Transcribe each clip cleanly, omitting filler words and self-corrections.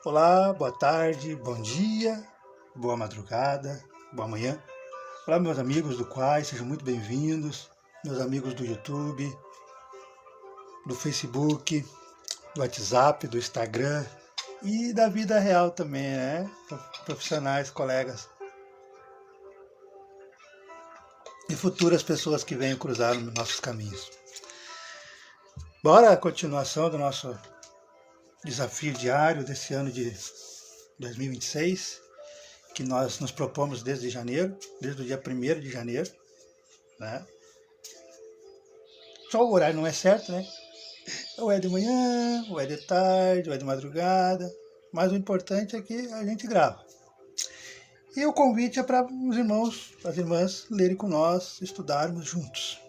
Olá, boa tarde, bom dia, boa madrugada, boa manhã. Olá, meus amigos do Quai, sejam muito bem-vindos. Meus amigos do YouTube, do Facebook, do WhatsApp, do Instagram e da vida real também, né? Profissionais, colegas e futuras pessoas que venham cruzar nos nossos caminhos. Bora a continuação do nosso desafio diário desse ano de 2026, que nós nos propomos desde janeiro, desde o dia 1º de janeiro, né? Só o horário não é certo, né? Ou é de manhã, ou é de tarde, ou é de madrugada, mas o importante é que a gente grava. E o convite é para os irmãos, as irmãs lerem com nós, estudarmos juntos.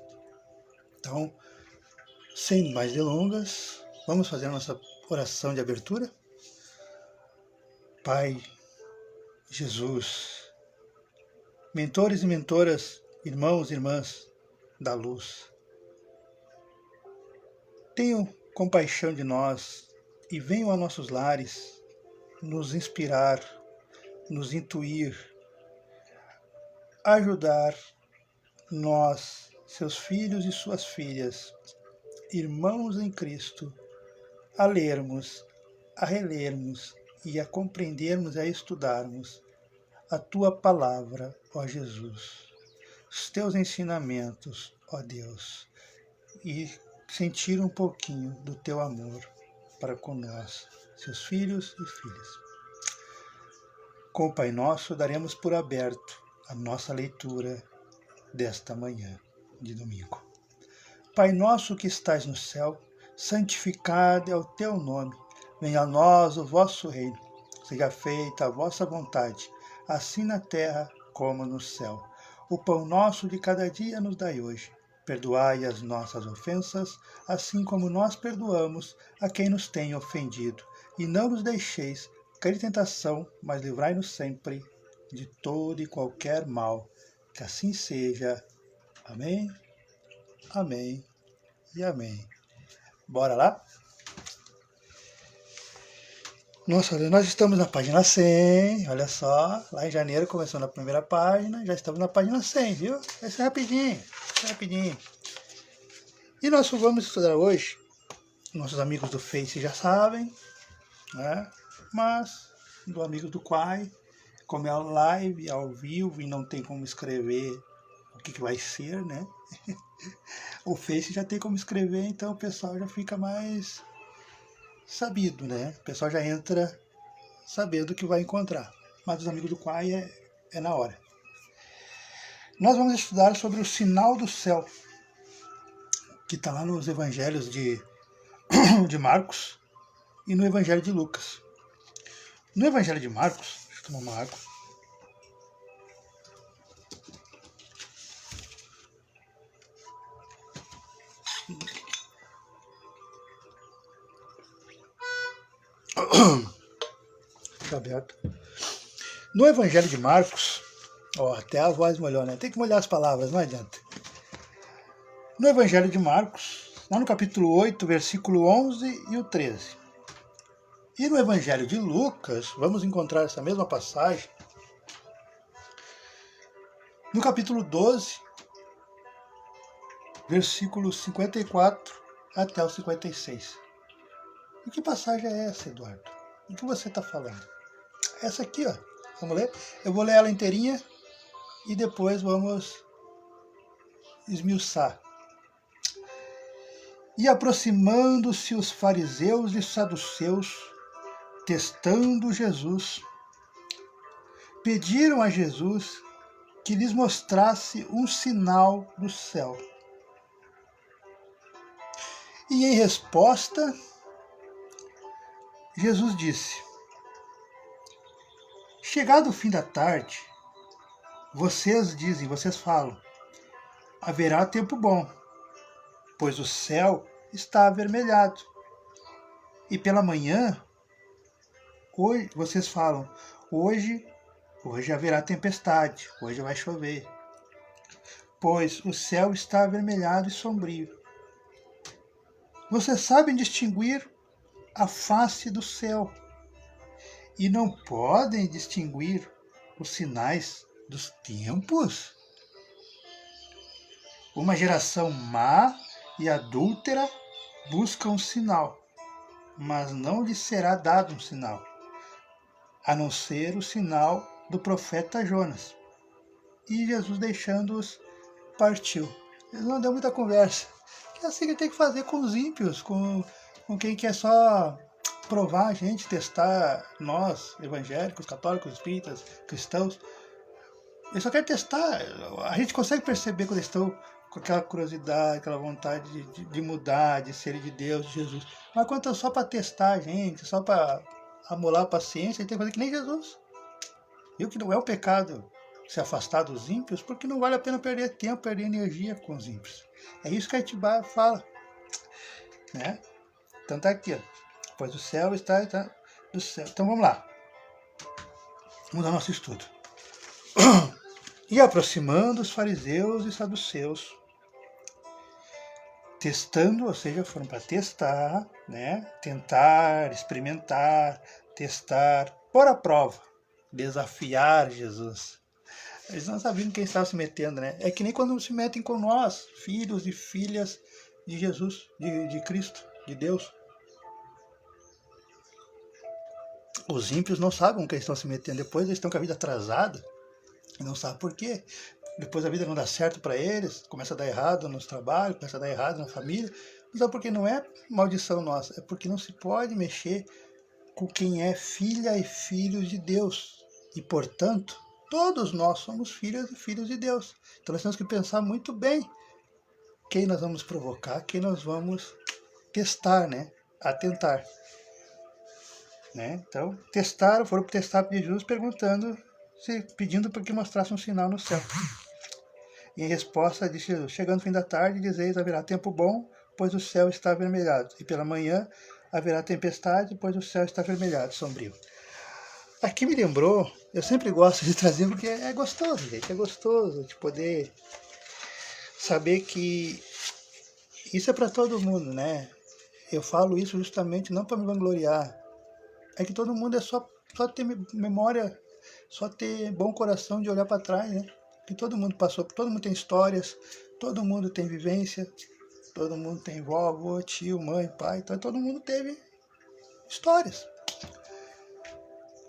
Então, sem mais delongas, vamos fazer a nossa oração de abertura. Pai, Jesus, mentores e mentoras, irmãos e irmãs da luz, tenham compaixão de nós e venham a nossos lares nos inspirar, nos intuir, ajudar nós, seus filhos e suas filhas, irmãos em Cristo, a lermos, a relermos e a compreendermos e a estudarmos a Tua palavra, ó Jesus, os Teus ensinamentos, ó Deus, e sentir um pouquinho do Teu amor para com nós, seus filhos e filhas. Com o Pai Nosso, daremos por aberto a nossa leitura desta manhã de domingo. Pai nosso que estais no céu, santificado é o teu nome. Venha a nós o vosso reino. Seja feita a vossa vontade, assim na terra como no céu. O pão nosso de cada dia nos dai hoje. Perdoai as nossas ofensas, assim como nós perdoamos a quem nos tem ofendido. E não nos deixeis cair em tentação, mas livrai-nos sempre de todo e qualquer mal. Que assim seja. Amém, amém e amém. Bora lá? Nossa, nós estamos na página 100, olha só. Lá em janeiro começou na primeira página, já estamos na página 100, viu? Vai ser rapidinho, rapidinho. E nós vamos estudar hoje, nossos amigos do Face já sabem, né? Mas, do amigo do Quai, como é live, ao vivo, e não tem como escrever o que vai ser, né? O Face já tem como escrever, então o pessoal já fica mais sabido, né? O pessoal já entra sabendo o que vai encontrar. Mas os amigos do Quai é na hora. Nós vamos estudar sobre o sinal do céu, que está lá nos evangelhos de Marcos e no evangelho de Lucas. No evangelho de Marcos, deixa eu tomar uma água. Deixa aberto. No evangelho de Marcos, até a voz molhou, né? Tem que molhar as palavras, não adianta. No evangelho de Marcos, lá no capítulo 8, versículo 11 e o 13. E no evangelho de Lucas, vamos encontrar essa mesma passagem no capítulo 12, versículos 54 até o 56. E que passagem é essa, Eduardo? O que você está falando? Essa aqui, ó. Vamos ler? Eu vou ler ela inteirinha e depois vamos esmiuçar. E aproximando-se os fariseus e saduceus, testando Jesus, pediram a Jesus que lhes mostrasse um sinal do céu. E em resposta, Jesus disse: chegado o fim da tarde, vocês falam, haverá tempo bom, pois o céu está avermelhado. E pela manhã, hoje, vocês falam, hoje haverá tempestade, hoje vai chover, pois o céu está avermelhado e sombrio. Vocês sabem distinguir a face do céu e não podem distinguir os sinais dos tempos? Uma geração má e adúltera busca um sinal, mas não lhe será dado um sinal, a não ser o sinal do profeta Jonas. E Jesus, deixando-os, partiu. Ele não deu muita conversa. É assim que tem que fazer com os ímpios, com quem quer só provar a gente, testar nós, evangélicos, católicos, espíritas, cristãos. Eles só querem testar. A gente consegue perceber quando eles estão com aquela curiosidade, aquela vontade de mudar, de ser de Deus, de Jesus. Mas quando é só para testar a gente, só para amolar a paciência, a gente tem que fazer que nem Jesus. Viu que não é um pecado se afastar dos ímpios, porque não vale a pena perder tempo, perder energia com os ímpios. É isso que a Itibá fala. Né? Então tá aqui, ó. Pois o céu está do céu. Então vamos lá. Vamos ao nosso estudo. E aproximando os fariseus e saduceus, testando, ou seja, foram para testar, né? Tentar, experimentar, testar, pôr à prova, desafiar Jesus. Eles não sabiam quem estava se metendo, né? É que nem quando se metem com nós, filhos e filhas de Jesus, de Cristo, de Deus. Os ímpios não sabem com quem estão se metendo. Depois eles estão com a vida atrasada. E não sabem por quê. Depois a vida não dá certo para eles. Começa a dar errado nos trabalhos, começa a dar errado na família. Não sabe por quê? Não é maldição nossa. É porque não se pode mexer com quem é filha e filhos de Deus. E, portanto, todos nós somos filhas e filhos de Deus. Então nós temos que pensar muito bem quem nós vamos provocar, quem nós vamos testar, né? Atentar. Né? Então, foram testar para Jesus pedindo para que mostrasse um sinal no céu. E em resposta disse Jesus: chegando o fim da tarde, dizeis, haverá tempo bom, pois o céu está avermelhado. E pela manhã haverá tempestade, pois o céu está avermelhado, sombrio. Aqui me lembrou, eu sempre gosto de trazer porque é gostoso, gente. É gostoso de poder saber que isso é para todo mundo, né? Eu falo isso justamente não para me vangloriar. É que todo mundo é só ter memória, só ter bom coração de olhar para trás, né? Que todo mundo passou, todo mundo tem histórias, todo mundo tem vivência, todo mundo tem vó, avô, tio, mãe, pai, então todo mundo teve histórias.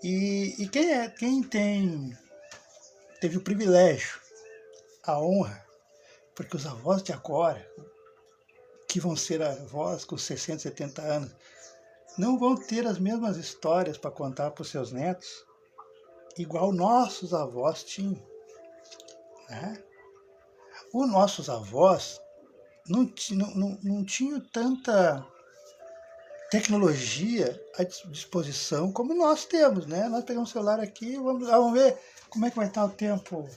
E quem teve o privilégio, a honra, porque os avós de agora, que vão ser avós com 60, 70 anos, não vão ter as mesmas histórias para contar para os seus netos, igual nossos avós tinham. Né? Os nossos avós não tinham tanta tecnologia à disposição como nós temos. Né? Nós pegamos o celular aqui, vamos ver como é que vai estar o tempo.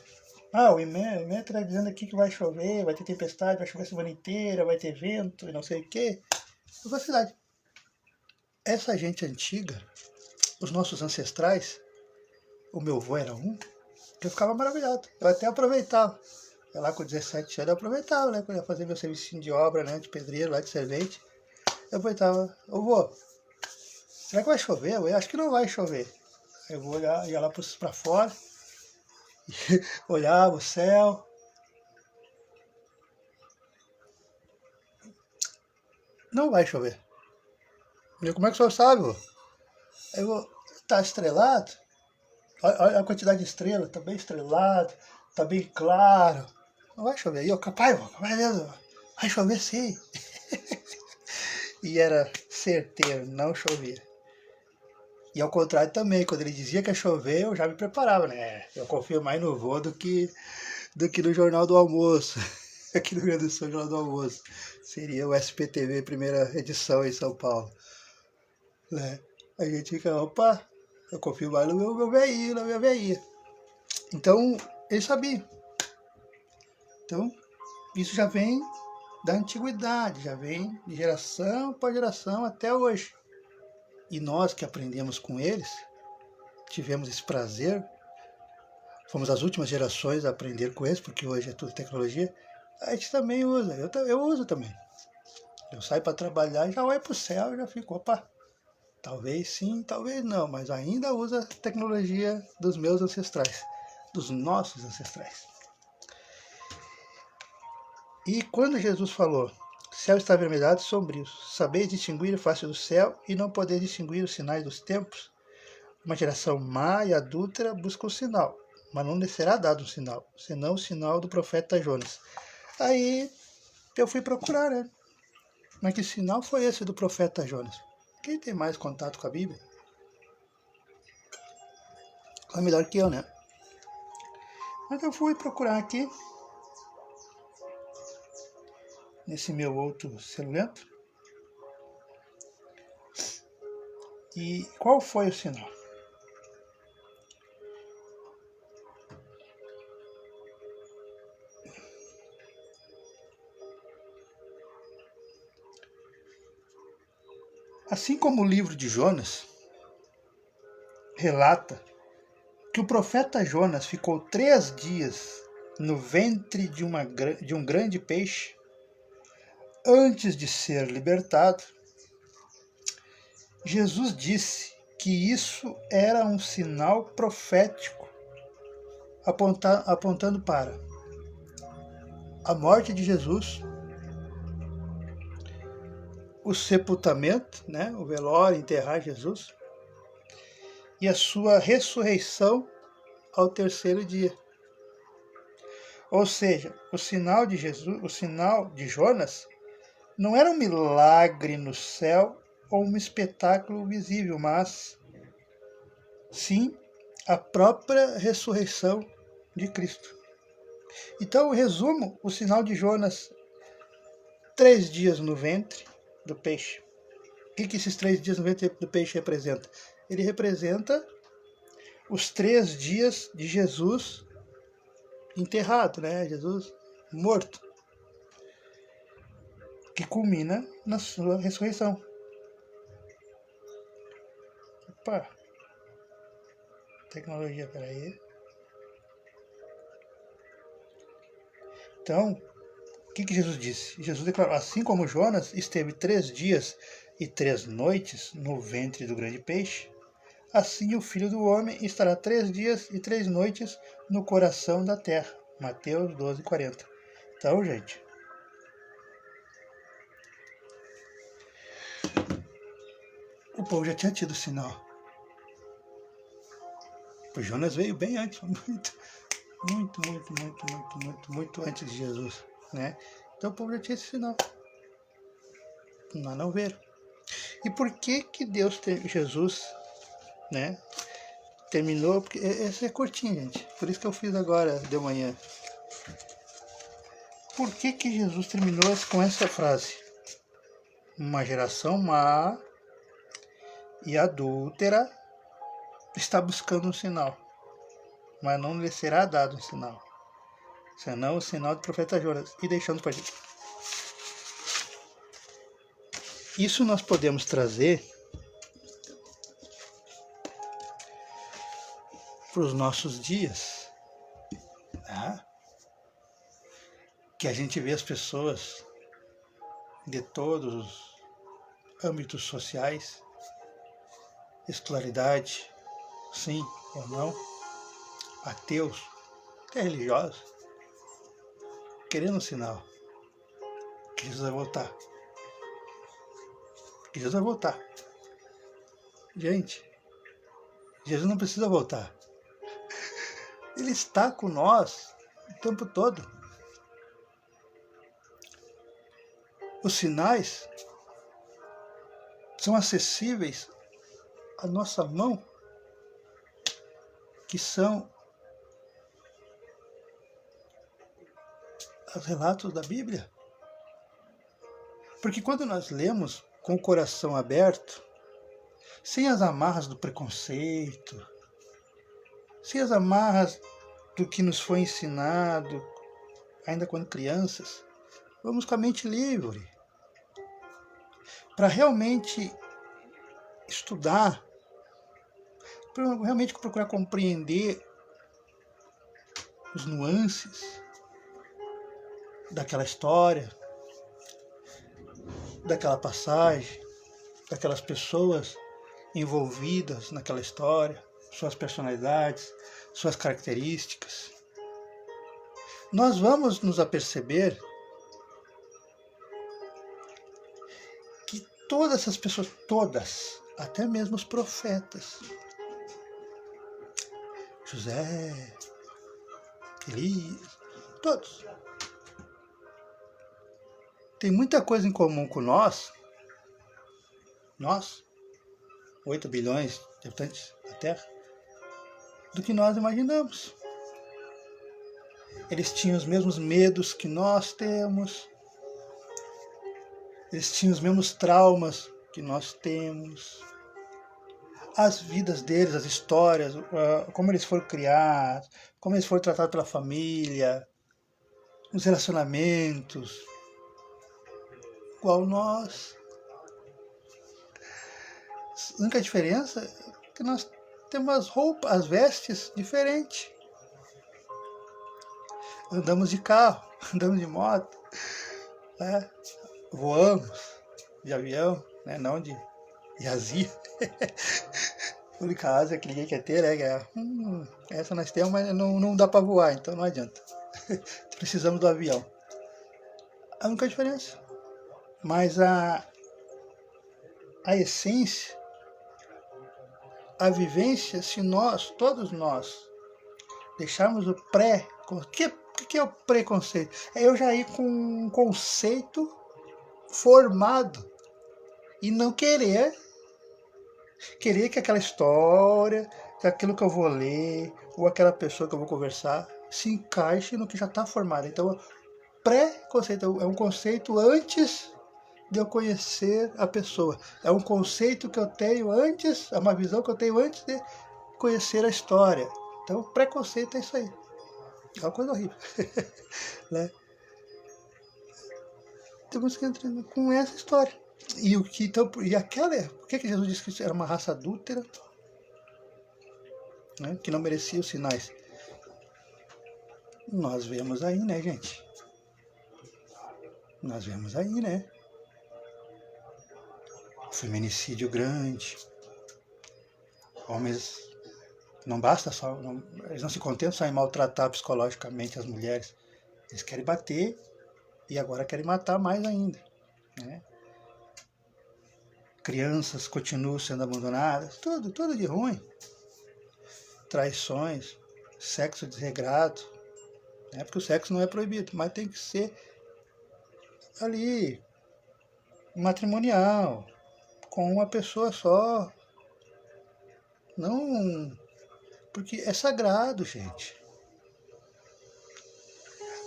O IME está dizendo aqui que vai chover, vai ter tempestade, vai chover a semana inteira, vai ter vento e não sei o quê. Velocidade. Essa gente antiga, os nossos ancestrais, o meu avô era um, que eu ficava maravilhado. Eu até aproveitava. Eu lá com 17 anos eu aproveitava, né? Quando eu ia fazer meu serviço de obra, né? De pedreiro, lá de servente. Eu aproveitava. Ô vô, será que vai chover? Eu acho que não vai chover. Aí eu vou olhar, ia lá para fora, olhava o céu. Não vai chover. E como é que o senhor sabe, vô? Aí eu vou, tá estrelado? Olha a quantidade de estrelas, tá bem estrelado, tá bem claro. Não vai chover. E eu, capaz, vai chover sim. E era certeiro, não chovia. E ao contrário também, quando ele dizia que ia chover, eu já me preparava, né? Eu confio mais no vô do que no Jornal do Almoço. Aqui no Rio Grande do Sul, Jornal do Almoço. Seria o SPTV, primeira edição em São Paulo. Né? A gente fica, opa, eu confio mais no meu velhinho, na minha velhinha. Então, ele sabia. Então, isso já vem da antiguidade, já vem de geração para geração até hoje. E nós que aprendemos com eles, tivemos esse prazer, fomos as últimas gerações a aprender com eles, porque hoje é tudo tecnologia, a gente também usa, eu uso também. Eu saio para trabalhar e já olho para o céu e já fico, opa, Talvez sim, talvez não, mas ainda usa a tecnologia dos meus ancestrais, dos nossos ancestrais. E quando Jesus falou, céu está avermelhado e sombrio, sabeis distinguir a face do céu e não podeis distinguir os sinais dos tempos? Uma geração má e adúltera busca um sinal, mas não lhe será dado um sinal, senão o sinal do profeta Jonas. Aí eu fui procurar, né? Mas que sinal foi esse do profeta Jonas? Quem tem mais contato com a Bíblia? É melhor que eu, né? Mas eu fui procurar aqui, nesse meu outro celular. E qual foi o sinal? Assim como o livro de Jonas relata que o profeta Jonas ficou 3 dias no ventre de um grande peixe antes de ser libertado, Jesus disse que isso era um sinal profético apontando para a morte de Jesus, o sepultamento, né, o velório, enterrar Jesus, e a sua ressurreição ao 3º dia. Ou seja, o sinal de Jesus, o sinal de Jonas, não era um milagre no céu ou um espetáculo visível, mas sim a própria ressurreição de Cristo. Então, em resumo, o sinal de Jonas, 3 dias no ventre do peixe. O que esses 3 dias no ventre do peixe representa? Ele representa os 3 dias de Jesus enterrado, né? Jesus morto, que culmina na sua ressurreição. Opa! Tecnologia, peraí. Então, o que Jesus disse? Jesus declarou, assim como Jonas esteve 3 dias e 3 noites no ventre do grande peixe, assim o Filho do Homem estará 3 dias e 3 noites no coração da terra. Mateus 12:40. Então, gente, o povo já tinha tido sinal. O Jonas veio bem antes, muito antes de Jesus, né? Então o povo já tinha esse sinal. Mas não viram. E por que Deus, Jesus, né, terminou? Porque essa é curtinha, gente. Por isso que eu fiz agora de manhã. Por que Jesus terminou com essa frase? Uma geração má e adúltera está buscando um sinal, mas não lhe será dado um sinal, senão o sinal do profeta Jonas. E deixando para gente. Isso nós podemos trazer para os nossos dias, tá? Que a gente vê as pessoas de todos os âmbitos sociais, escolaridade, sim ou não, ateus, até religiosos, querendo um sinal que Jesus vai voltar. Que Jesus vai voltar. Gente, Jesus não precisa voltar. Ele está com nós o tempo todo. Os sinais são acessíveis à nossa mão, que são os relatos da Bíblia. Porque quando nós lemos com o coração aberto, sem as amarras do preconceito, sem as amarras do que nos foi ensinado, ainda quando crianças, vamos com a mente livre, para realmente estudar, para realmente procurar compreender os nuances daquela história, daquela passagem, daquelas pessoas envolvidas naquela história, suas personalidades, suas características. Nós vamos nos aperceber que todas essas pessoas, todas, até mesmo os profetas, José, Elias, todos, tem muita coisa em comum com nós, 8 bilhões de habitantes da Terra, do que nós imaginamos. Eles tinham os mesmos medos que nós temos, eles tinham os mesmos traumas que nós temos, as vidas deles, as histórias, como eles foram criados, como eles foram tratados pela família, os relacionamentos, igual nós. A única diferença é que nós temos as roupas, as vestes diferentes. Andamos de carro, andamos de moto, né? Voamos de avião, né? Não de azia. A única asa que ninguém quer ter, né? Essa nós temos, mas não dá para voar, então não adianta. Precisamos do avião. A única diferença. Mas a essência, a vivência, se nós, todos nós, deixarmos o o que é o preconceito? É eu já ir com um conceito formado e não querer que aquela história, que aquilo que eu vou ler, ou aquela pessoa que eu vou conversar, se encaixe no que já está formado. Então, pré-conceito é um conceito antes de eu conhecer a pessoa. É um conceito que eu tenho antes, é uma visão que eu tenho antes de conhecer a história. Então, preconceito é isso aí. É uma coisa horrível. Né? Temos que entrar com essa história. E o que então, por que Jesus disse que isso era uma raça adúltera, né, que não merecia os sinais? Nós vemos aí, né, gente? Nós vemos aí, né? Feminicídio grande. Homens, não basta só, eles não se contentam só em maltratar psicologicamente as mulheres. Eles querem bater e agora querem matar mais ainda, né? Crianças continuam sendo abandonadas, tudo de ruim. Traições, sexo desregrado, né? Porque o sexo não é proibido, mas tem que ser ali, matrimonial, com uma pessoa só. Não, porque é sagrado, gente.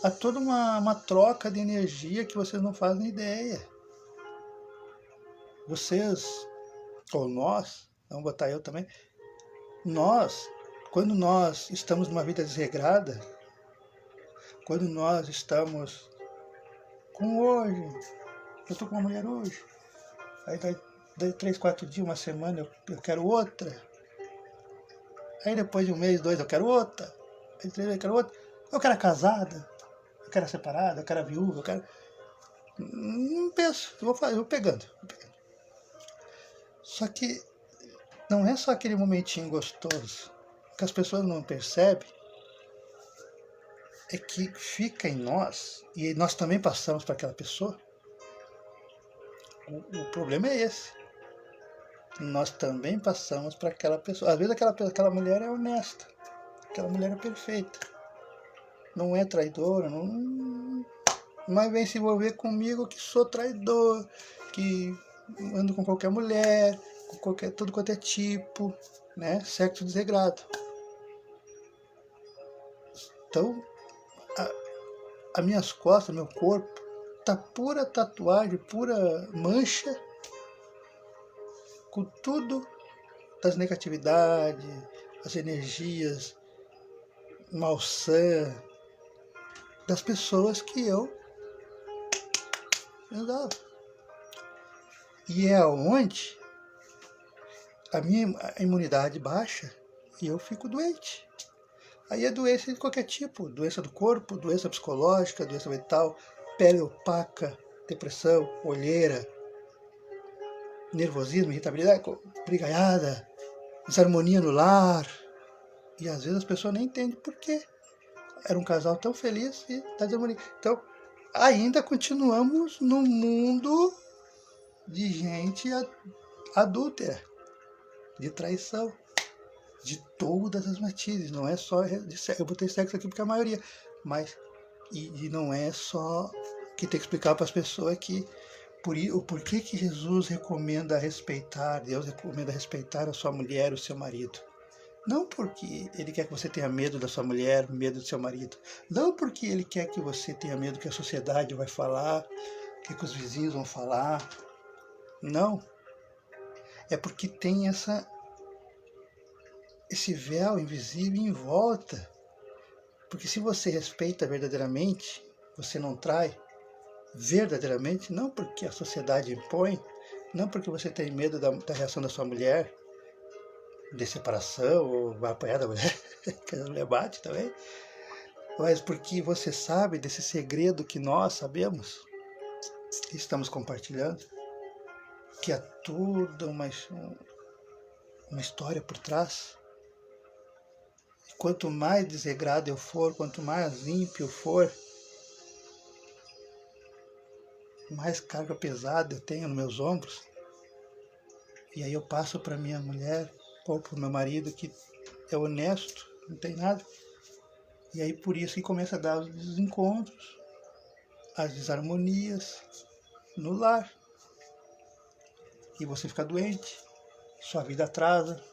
Há toda uma troca de energia que vocês não fazem ideia. Vocês, ou nós, vamos botar eu também, quando nós estamos numa vida desregrada, quando nós estamos com hoje, eu estou com uma mulher hoje, aí daí 3, 4 dias, uma semana eu quero outra, aí depois de um mês, 2 eu quero outra, aí 3 eu quero outra, eu quero a casada, eu quero a separada, eu quero a viúva, eu quero... Não penso, eu vou pegando. Só que não é só aquele momentinho gostoso. O que as pessoas não percebem é que fica em nós, e nós também passamos para aquela pessoa. O problema é esse. Nós também passamos para aquela pessoa. Às vezes aquela mulher é honesta, aquela mulher é perfeita, não é traidora, mas vem se envolver comigo que sou traidor, que ando com qualquer mulher, com tudo quanto é tipo, né? Sexo desregrado. Então, as minhas costas, meu corpo, tá pura tatuagem, pura mancha, com tudo das negatividades, as energias malsã das pessoas que eu andava. E é onde a minha imunidade baixa e eu fico doente. Aí é doença de qualquer tipo, doença do corpo, doença psicológica, doença mental, pele opaca, depressão, olheira, nervosismo, irritabilidade, brigaiada, desarmonia no lar. E às vezes as pessoas nem entendem por quê. Era um casal tão feliz e tá desarmonia. Então, ainda continuamos no mundo de gente adúltera, de traição, de todas as matizes. Não é só de sexo. Eu botei sexo aqui porque a maioria, mas e não é só que tem que explicar para as pessoas que o porquê que Jesus recomenda respeitar, Deus recomenda respeitar a sua mulher, o seu marido. Não porque ele quer que você tenha medo da sua mulher, medo do seu marido. Não porque ele quer que você tenha medo que a sociedade vai falar, que os vizinhos vão falar. Não. É porque tem esse véu invisível em volta. Porque se você respeita verdadeiramente, você não trai verdadeiramente, não porque a sociedade impõe, não porque você tem medo da reação da sua mulher, de separação, ou vai apanhar da mulher, que a mulher bate também, mas porque você sabe desse segredo que nós sabemos, que estamos compartilhando, que há toda uma história por trás. E quanto mais desregrado eu for, quanto mais ímpio eu for, mais carga pesada eu tenho nos meus ombros. E aí eu passo para minha mulher ou para o meu marido que é honesto, não tem nada. E aí por isso que começa a dar os desencontros, as desarmonias no lar. E você fica doente, sua vida atrasa,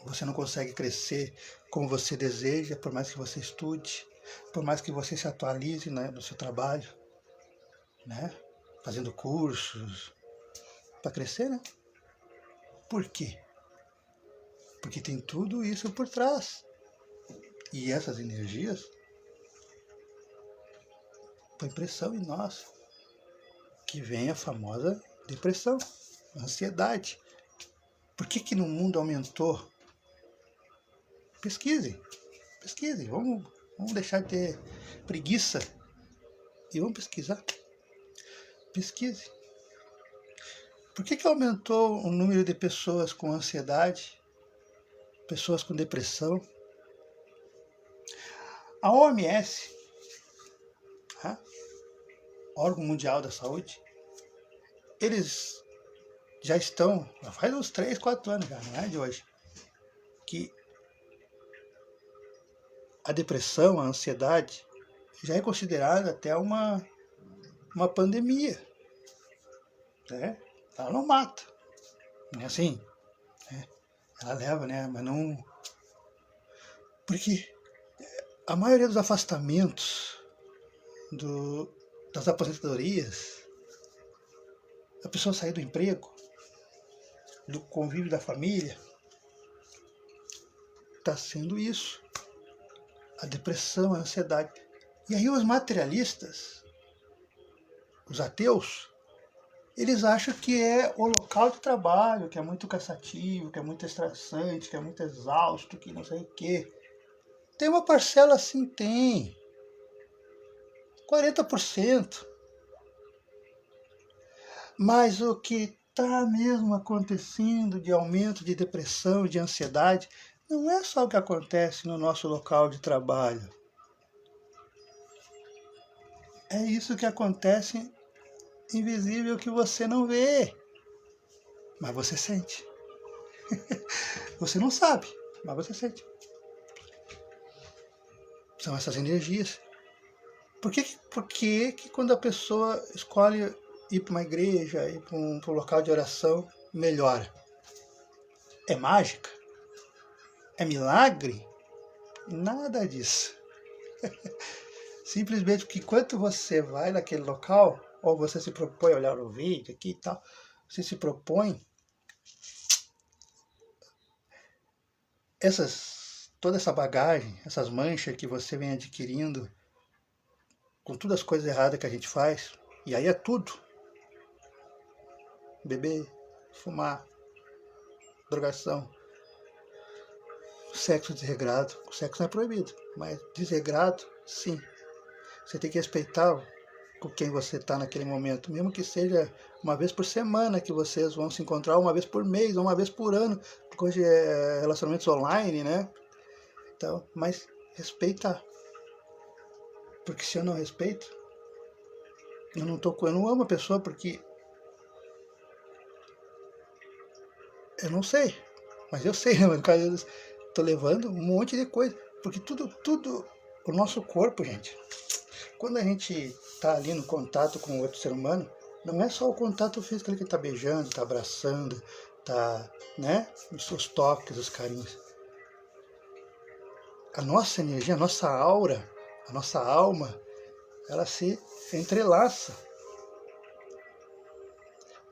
você não consegue crescer como você deseja, por mais que você estude, por mais que você se atualize, né, no seu trabalho, né, fazendo cursos, para crescer, né? Por quê? Porque tem tudo isso por trás. E essas energias põem pressão em nós, que vem a famosa depressão, ansiedade. Por que no mundo aumentou? Pesquisem, vamos deixar de ter preguiça e vamos pesquisar. Pesquise. Por que aumentou o número de pessoas com ansiedade, pessoas com depressão? A OMS, Órgão Mundial da Saúde, eles já estão, já faz uns 3, 4 anos já, não é de hoje, que a depressão, a ansiedade, já é considerada até uma pandemia, né? Ela não mata, não é assim, né? Ela leva, né? Mas não... Porque a maioria dos afastamentos, das aposentadorias, a pessoa sair do emprego, do convívio da família, está sendo isso. A depressão, a ansiedade. E aí os materialistas, os ateus, eles acham que é o local de trabalho, que é muito cansativo, que é muito estressante, que é muito exausto, que não sei o quê. Tem uma parcela assim, tem. 40%. Mas o que está mesmo acontecendo de aumento de depressão, de ansiedade, não é só o que acontece no nosso local de trabalho. É isso que acontece invisível que você não vê, mas você sente. Você não sabe, mas você sente. São essas energias. Por que quando a pessoa escolhe ir para uma igreja, ir para um local de oração, melhora? É mágica? É milagre? Nada disso. Simplesmente porque enquanto você vai naquele local, ou você se propõe a olhar o vídeo aqui e tal, você se propõe, toda essa bagagem, essas manchas que você vem adquirindo, com todas as coisas erradas que a gente faz, e aí é tudo. Beber, fumar, drogação, sexo desregrado. O sexo não é proibido, mas desregrado, sim. Você tem que respeitar com quem você está naquele momento, mesmo que seja uma vez por semana que vocês vão se encontrar, uma vez por mês, ou uma vez por ano, porque hoje é relacionamentos online, né? Então, mas respeitar. Porque se eu não respeito, eu não amo a pessoa porque eu não sei. Mas eu sei, né? No caso, eu tô levando um monte de coisa. Porque tudo, o nosso corpo, gente, quando a gente tá ali no contato com outro ser humano, não é só o contato físico ali que tá beijando, tá abraçando, tá, né? Os toques, os carinhos. A nossa energia, a nossa aura, a nossa alma, ela se entrelaça.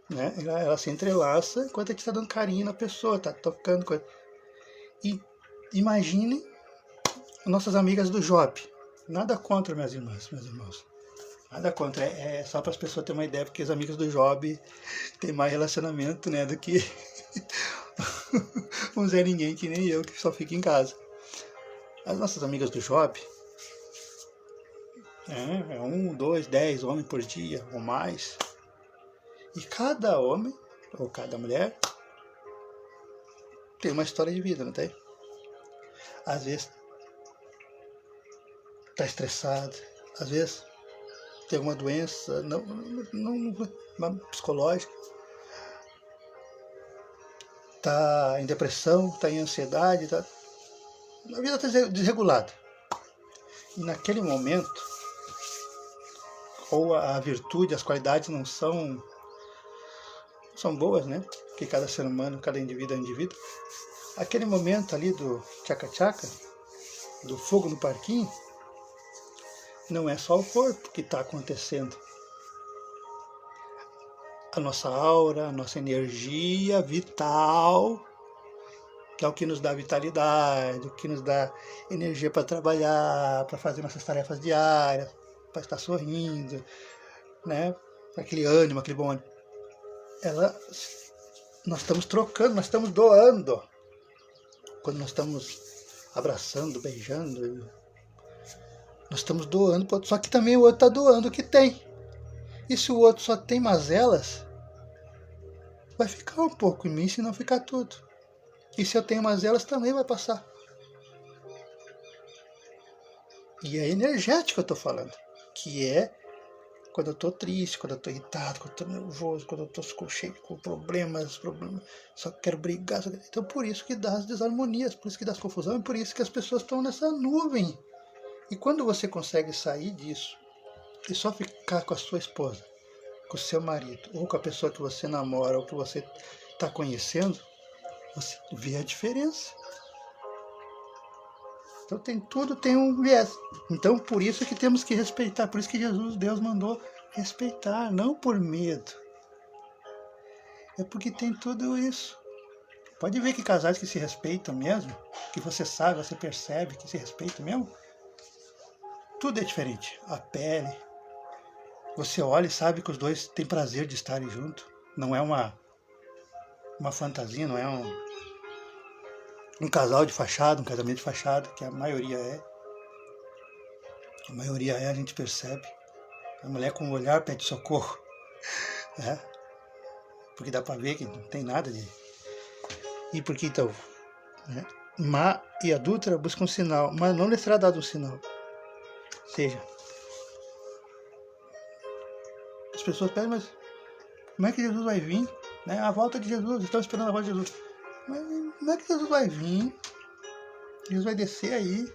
Né? Ela se entrelaça enquanto a gente está dando carinho na pessoa, está tocando coisa. E imagine nossas amigas do Job. Nada contra minhas irmãs, meus irmãos. Nada contra. É só para as pessoas terem uma ideia, porque as amigas do Job têm mais relacionamento, né, do que um Zé Ninguém, que nem eu, que só fico em casa. As nossas amigas do Job, é 1, 2, 10 homens por dia ou mais. E cada homem, ou cada mulher, tem uma história de vida, não tem? Às vezes está estressado, às vezes tem alguma doença uma psicológica, está em depressão, está em ansiedade, a vida está desregulada. E naquele momento, ou a virtude, as qualidades não são boas, né? Porque cada ser humano, cada indivíduo é indivíduo. Aquele momento ali do tchaca-tchaca, do fogo no parquinho, não é só o corpo que está acontecendo. A nossa aura, a nossa energia vital, que é o que nos dá vitalidade, o que nos dá energia para trabalhar, para fazer nossas tarefas diárias, para estar sorrindo, né? Aquele ânimo, aquele bom ânimo. Nós estamos trocando, nós estamos doando. Quando nós estamos abraçando, beijando, nós estamos doando para o outro. Só que também o outro está doando o que tem. E se o outro só tem mazelas, vai ficar um pouco em mim, se não ficar tudo. E se eu tenho mazelas, também vai passar. E é energético eu estou falando. Que é quando eu estou triste, quando eu estou irritado, quando eu estou nervoso, quando eu estou cheio com problemas, só quero brigar. Então por isso que dá as desarmonias, por isso que dá as confusões, e por isso que as pessoas estão nessa nuvem. E quando você consegue sair disso e só ficar com a sua esposa, com o seu marido, ou com a pessoa que você namora, ou que você está conhecendo, você vê a diferença. Então tudo tem um viés. Então por isso que temos que respeitar, por isso que Deus mandou respeitar, não por medo. É porque tem tudo isso. Pode ver que casais que se respeitam mesmo, que você sabe, você percebe que se respeitam mesmo, tudo é diferente. A pele, você olha e sabe que os dois têm prazer de estarem juntos. Não é uma fantasia, não é um casal de fachada, um casamento de fachada, que a maioria é. A maioria é, a gente percebe. A mulher com o olhar pede socorro. Né? Porque dá pra ver que não tem nada de... E porque então, né? Má e adúltera buscam um sinal, mas não lhe será dado um sinal. Ou seja, as pessoas pedem, mas como é que Jesus vai vir? Né? A volta de Jesus, estão esperando a volta de Jesus. Mas como é que Jesus vai vir? Jesus vai descer aí,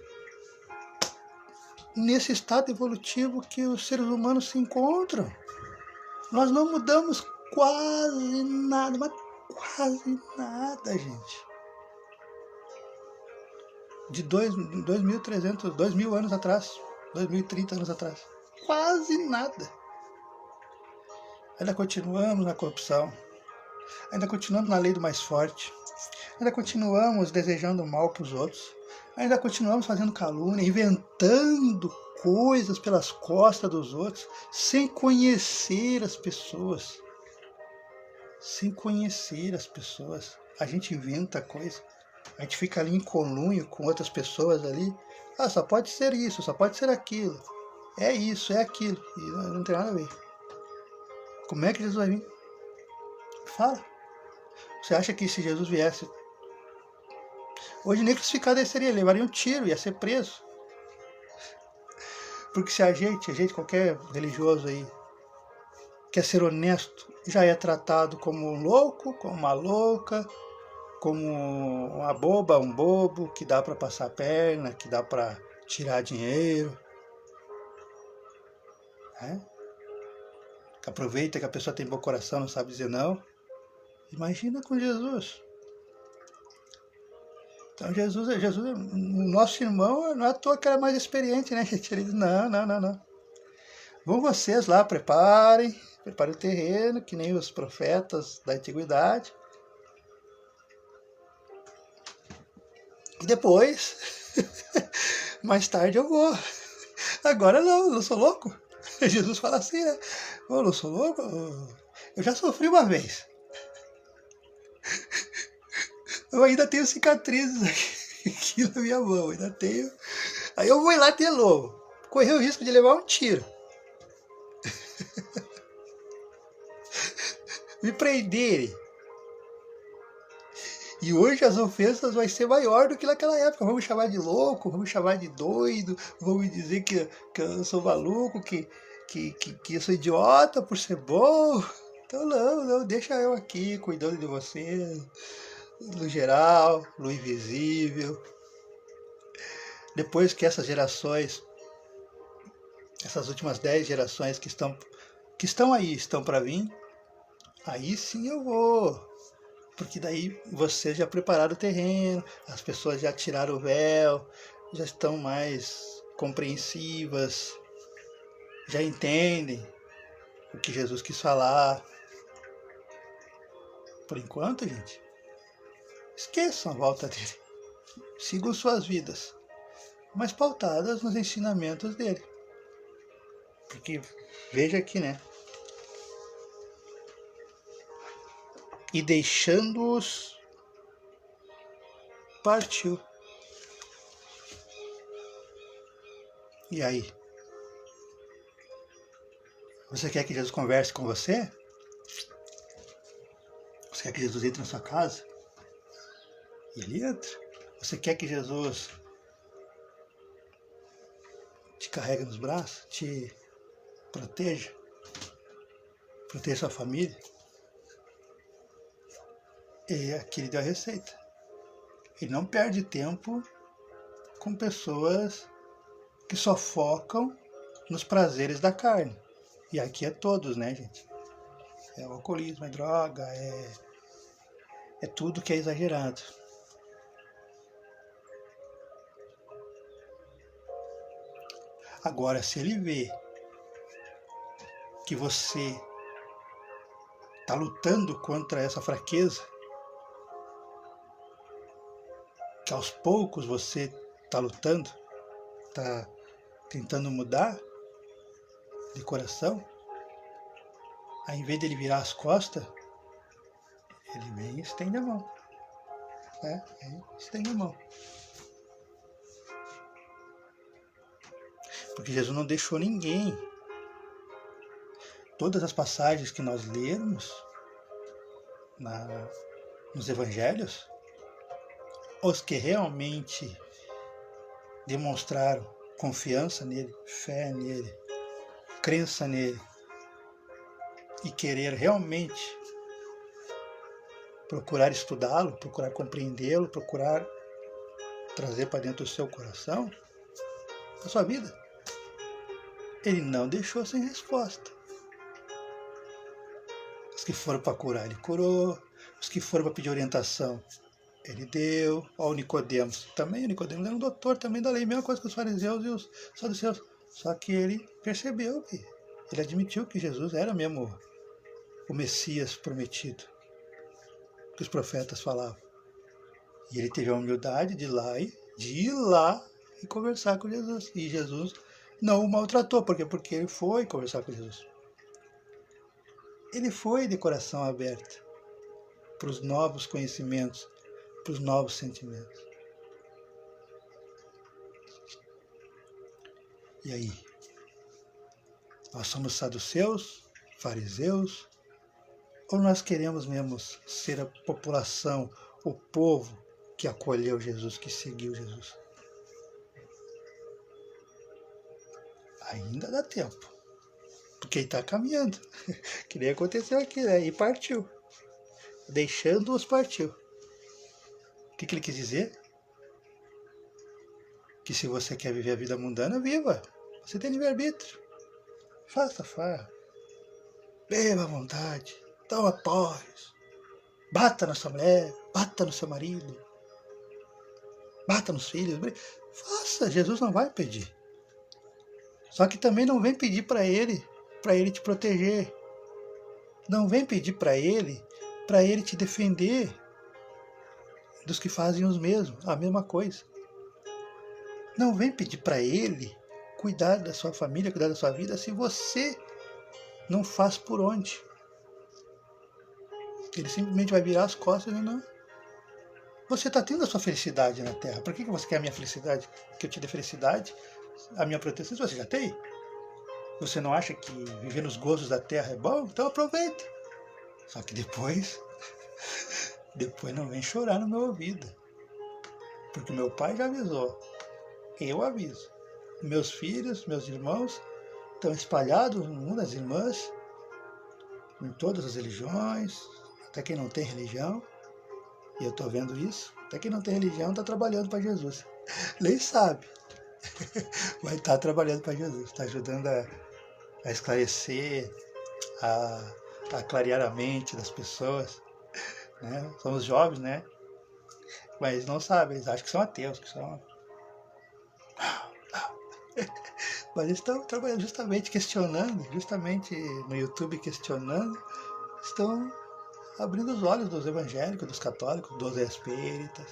nesse estado evolutivo que os seres humanos se encontram. Nós não mudamos quase nada, mas quase nada, gente. De 2.000 anos atrás, 2.030 anos atrás. Quase nada. Ainda continuamos na corrupção. Ainda continuamos na lei do mais forte. Ainda continuamos desejando mal para os outros. Ainda continuamos fazendo calúnia, inventando coisas pelas costas dos outros, sem conhecer as pessoas. Sem conhecer as pessoas. A gente inventa coisa. A gente fica ali em conluio com outras pessoas ali. Ah, só pode ser isso, só pode ser aquilo. é isso, é aquilo. E não tem nada a ver. Como é que Jesus vai vir? Fala. Você acha que se Jesus viesse, hoje nem crucificado ele seria, levaria um tiro, ia ser preso. Porque se a gente, qualquer religioso aí, quer ser honesto, já é tratado como um louco, como uma louca, como uma boba, um bobo, que dá para passar a perna, que dá para tirar dinheiro. Né? Que aproveita que a pessoa tem bom coração, não sabe dizer não. Imagina com Jesus. Então Jesus, o nosso irmão, não é à toa que era mais experiente, né, gente? Ele diz, não. Vão vocês lá, preparem o terreno, que nem os profetas da antiguidade. E depois, mais tarde eu vou. Agora não sou louco. Jesus fala assim, né? Eu não sou louco, eu já sofri uma vez. Eu ainda tenho cicatrizes aqui na minha mão, ainda tenho. Aí eu vou ir lá de novo. Correr o risco de levar um tiro. Me prenderem. E hoje as ofensas vão ser maior do que naquela época. Vamos chamar de louco, vamos chamar de doido, vamos dizer que eu sou maluco, que eu sou idiota por ser bom. Então não, deixa eu aqui cuidando de você, no geral, no invisível. Depois que essas gerações, essas últimas 10 gerações que estão aí, estão para vir, aí sim eu vou. Porque daí vocês já prepararam o terreno, as pessoas já tiraram o véu, já estão mais compreensivas, já entendem o que Jesus quis falar. Por enquanto, gente, esqueçam a volta dele. Sigam suas vidas, mas pautadas nos ensinamentos dele. Porque veja aqui, né? E deixando-os, partiu. E aí? Você quer que Jesus converse com você? Você quer que Jesus entre na sua casa? E ele entra. Você quer que Jesus te carregue nos braços? Te proteja? Proteja sua família? E aqui ele deu a receita. Ele não perde tempo com pessoas que só focam nos prazeres da carne. E aqui é todos, né, gente? É o alcoolismo, é droga, é tudo que é exagerado. Agora, se ele vê que você está lutando contra essa fraqueza, que aos poucos você está lutando, está tentando mudar de coração, aí em vez dele virar as costas, ele vem e estende a mão. Estende a mão. Porque Jesus não deixou ninguém. Todas as passagens que nós lemos nos evangelhos, os que realmente demonstraram confiança nele, fé nele, crença nele e querer realmente procurar estudá-lo, procurar compreendê-lo, procurar trazer para dentro do seu coração, da sua vida, ele não deixou sem resposta. Os que foram para curar, ele curou. Os que foram para pedir orientação, ele deu. Ó, o Nicodemos também. O Nicodemos era um doutor também da lei, mesma coisa que os fariseus e os saduceus. Só que ele percebeu que ele admitiu que Jesus era mesmo o Messias prometido, que os profetas falavam. E ele teve a humildade de ir lá e conversar com Jesus. E Jesus não o maltratou. Por quê? Porque ele foi conversar com Jesus. Ele foi de coração aberto para os novos conhecimentos, para os novos sentimentos. E aí? Nós somos saduceus, fariseus, ou nós queremos mesmo ser a população, o povo que acolheu Jesus, que seguiu Jesus? Ainda dá tempo, porque ele está caminhando, que nem aconteceu aqui, né? E partiu, deixando-os partiu. O que ele quis dizer? Que se você quer viver a vida mundana, viva. Você tem livre-arbítrio. Faça farra. Beba à vontade. Toma porres. Bata na sua mulher. Bata no seu marido. Bata nos filhos. Faça. Jesus não vai pedir. Só que também não vem pedir para ele te proteger. Não vem pedir para ele te defender dos que fazem os mesmos, a mesma coisa. Não vem pedir para ele cuidar da sua família, cuidar da sua vida, se você não faz por onde. Ele simplesmente vai virar as costas e não. Você está tendo a sua felicidade na Terra. Por que você quer a minha felicidade? Que eu te dê felicidade, a minha proteção, você já tem? Você não acha que viver nos gozos da Terra é bom? Então aproveita. Só que depois não vem chorar no meu ouvido. Porque meu pai já avisou. Eu aviso. Meus filhos, meus irmãos estão espalhados no mundo, as irmãs, em todas as religiões, até quem não tem religião, e eu estou vendo isso, até quem não tem religião está trabalhando para Jesus. Nem sabe, mas está trabalhando para Jesus, está ajudando a esclarecer, a clarear a mente das pessoas. Né? Somos jovens, né? Mas não sabem, eles acham que são ateus, que são... Mas eles estão trabalhando justamente questionando, justamente no YouTube questionando, estão abrindo os olhos dos evangélicos, dos católicos, dos espíritas.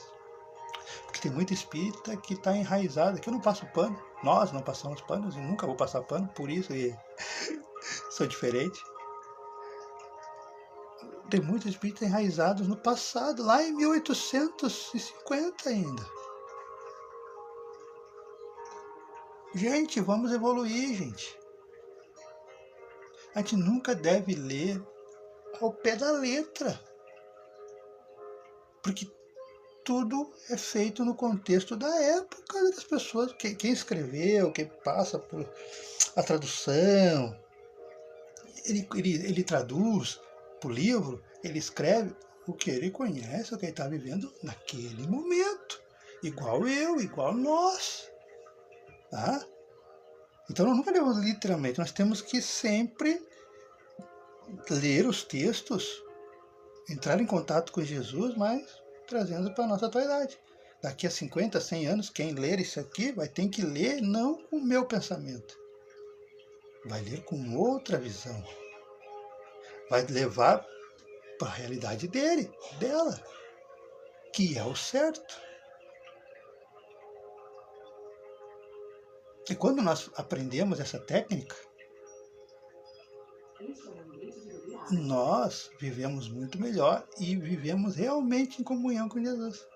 Porque tem muito espírita que está enraizado, que eu não passo pano, nós não passamos panos e nunca vou passar pano, por isso e sou diferente. Tem muitos espíritas enraizados no passado, lá em 1850 ainda. Gente, vamos evoluir, gente. A gente nunca deve ler ao pé da letra. Porque tudo é feito no contexto da época das pessoas. Quem escreveu, quem passa por a tradução, ele traduz para o livro, ele escreve o que ele conhece, o que ele está vivendo naquele momento. Igual eu, igual nós. Tá? Então nós nunca lemos literalmente, nós temos que sempre ler os textos, entrar em contato com Jesus, mas trazendo para a nossa atualidade. Daqui a 50, 100 anos, quem ler isso aqui vai ter que ler não com o meu pensamento, vai ler com outra visão, vai levar para a realidade dela, que é o certo. E quando nós aprendemos essa técnica, nós vivemos muito melhor e vivemos realmente em comunhão com Jesus.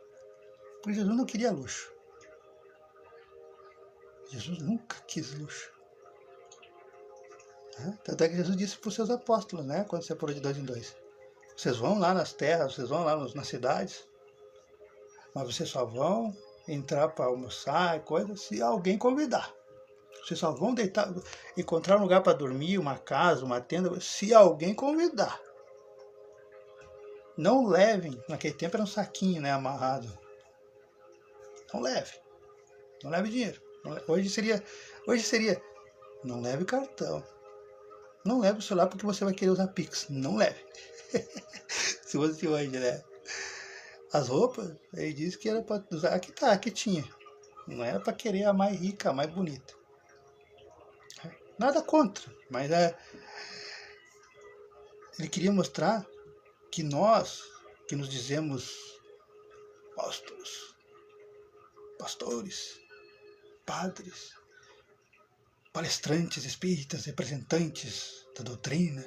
Porque Jesus não queria luxo. Jesus nunca quis luxo. Tanto é que Jesus disse para os seus apóstolos, né, quando separou de 2 em 2. Vocês vão lá nas terras, vocês vão lá nas cidades, mas vocês só vão entrar para almoçar e coisas se alguém convidar. Vocês só vão encontrar um lugar para dormir, uma casa, uma tenda, se alguém convidar. Não levem, naquele tempo era um saquinho, né, amarrado. Não leve dinheiro. Hoje seria, não leve cartão. Não leve o celular porque você vai querer usar Pix. Não leve. Se fosse hoje, né? As roupas, ele disse que era para usar. Aqui tinha. Não era para querer a mais rica, a mais bonita. Nada contra, mas ele queria mostrar que nós, que nos dizemos apóstolos, pastores, padres, palestrantes espíritas, representantes da doutrina,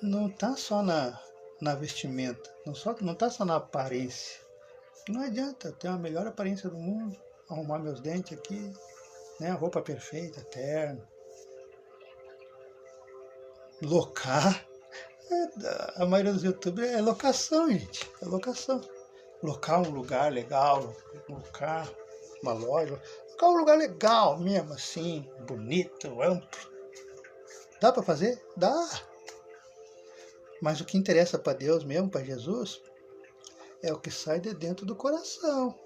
não está só na vestimenta, não está só na aparência. Não adianta ter a melhor aparência do mundo, arrumar meus dentes aqui, né? A roupa perfeita, terno. Locar. A maioria dos youtubers é locação, gente. É locação. Locar um lugar legal, locar uma loja, locar um lugar legal mesmo, assim, bonito, amplo. Dá para fazer? Dá. Mas o que interessa para Deus mesmo, para Jesus, é o que sai de dentro do coração.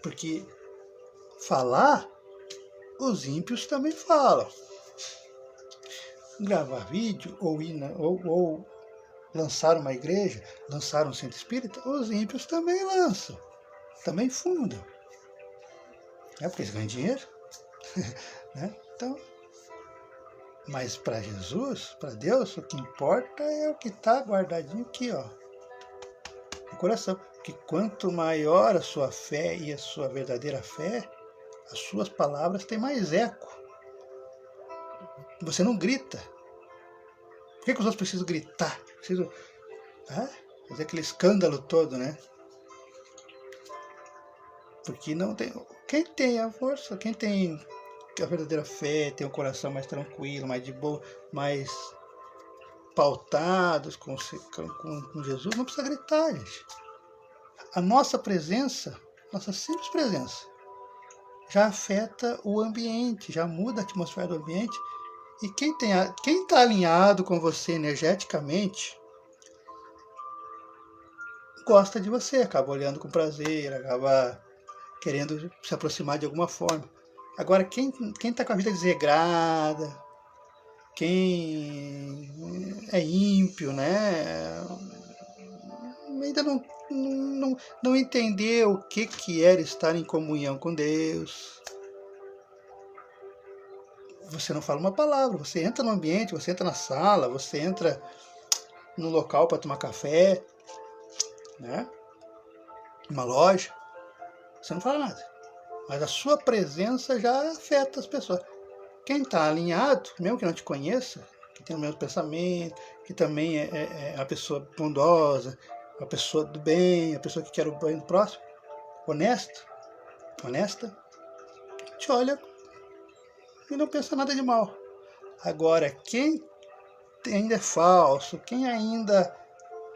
Porque falar, os ímpios também falam. Gravar vídeo ou lançar uma igreja, lançar um centro espírita, os ímpios também lançam, também fundam. Porque eles ganham dinheiro. Né? Então, mas para Jesus, para Deus, o que importa é o que está guardadinho aqui, ó, no coração. Porque quanto maior a sua fé e a sua verdadeira fé, as suas palavras têm mais eco. Você não grita. Por que os outros precisam gritar? Precisam fazer aquele escândalo todo, né? Porque não tem. Quem tem a força, quem tem a verdadeira fé, tem um coração mais tranquilo, mais de boa, mais pautados com Jesus, não precisa gritar, gente. A nossa presença, nossa simples presença, já afeta o ambiente, já muda a atmosfera do ambiente. E quem está alinhado com você energeticamente gosta de você, acaba olhando com prazer, acaba querendo se aproximar de alguma forma. Agora, quem está com a vida desregrada, quem é ímpio, né? Ainda não entendeu o que era estar em comunhão com Deus. Você não fala uma palavra, você entra no ambiente, você entra na sala, você entra no local para tomar café, né? Uma loja, você não fala nada. Mas a sua presença já afeta as pessoas. Quem está alinhado, mesmo que não te conheça, que tem o mesmo pensamento, que também é a pessoa bondosa, a pessoa do bem, a pessoa que quer o bem do próximo, honesta, te olha e não pensa nada de mal. Agora, quem ainda é falso, quem ainda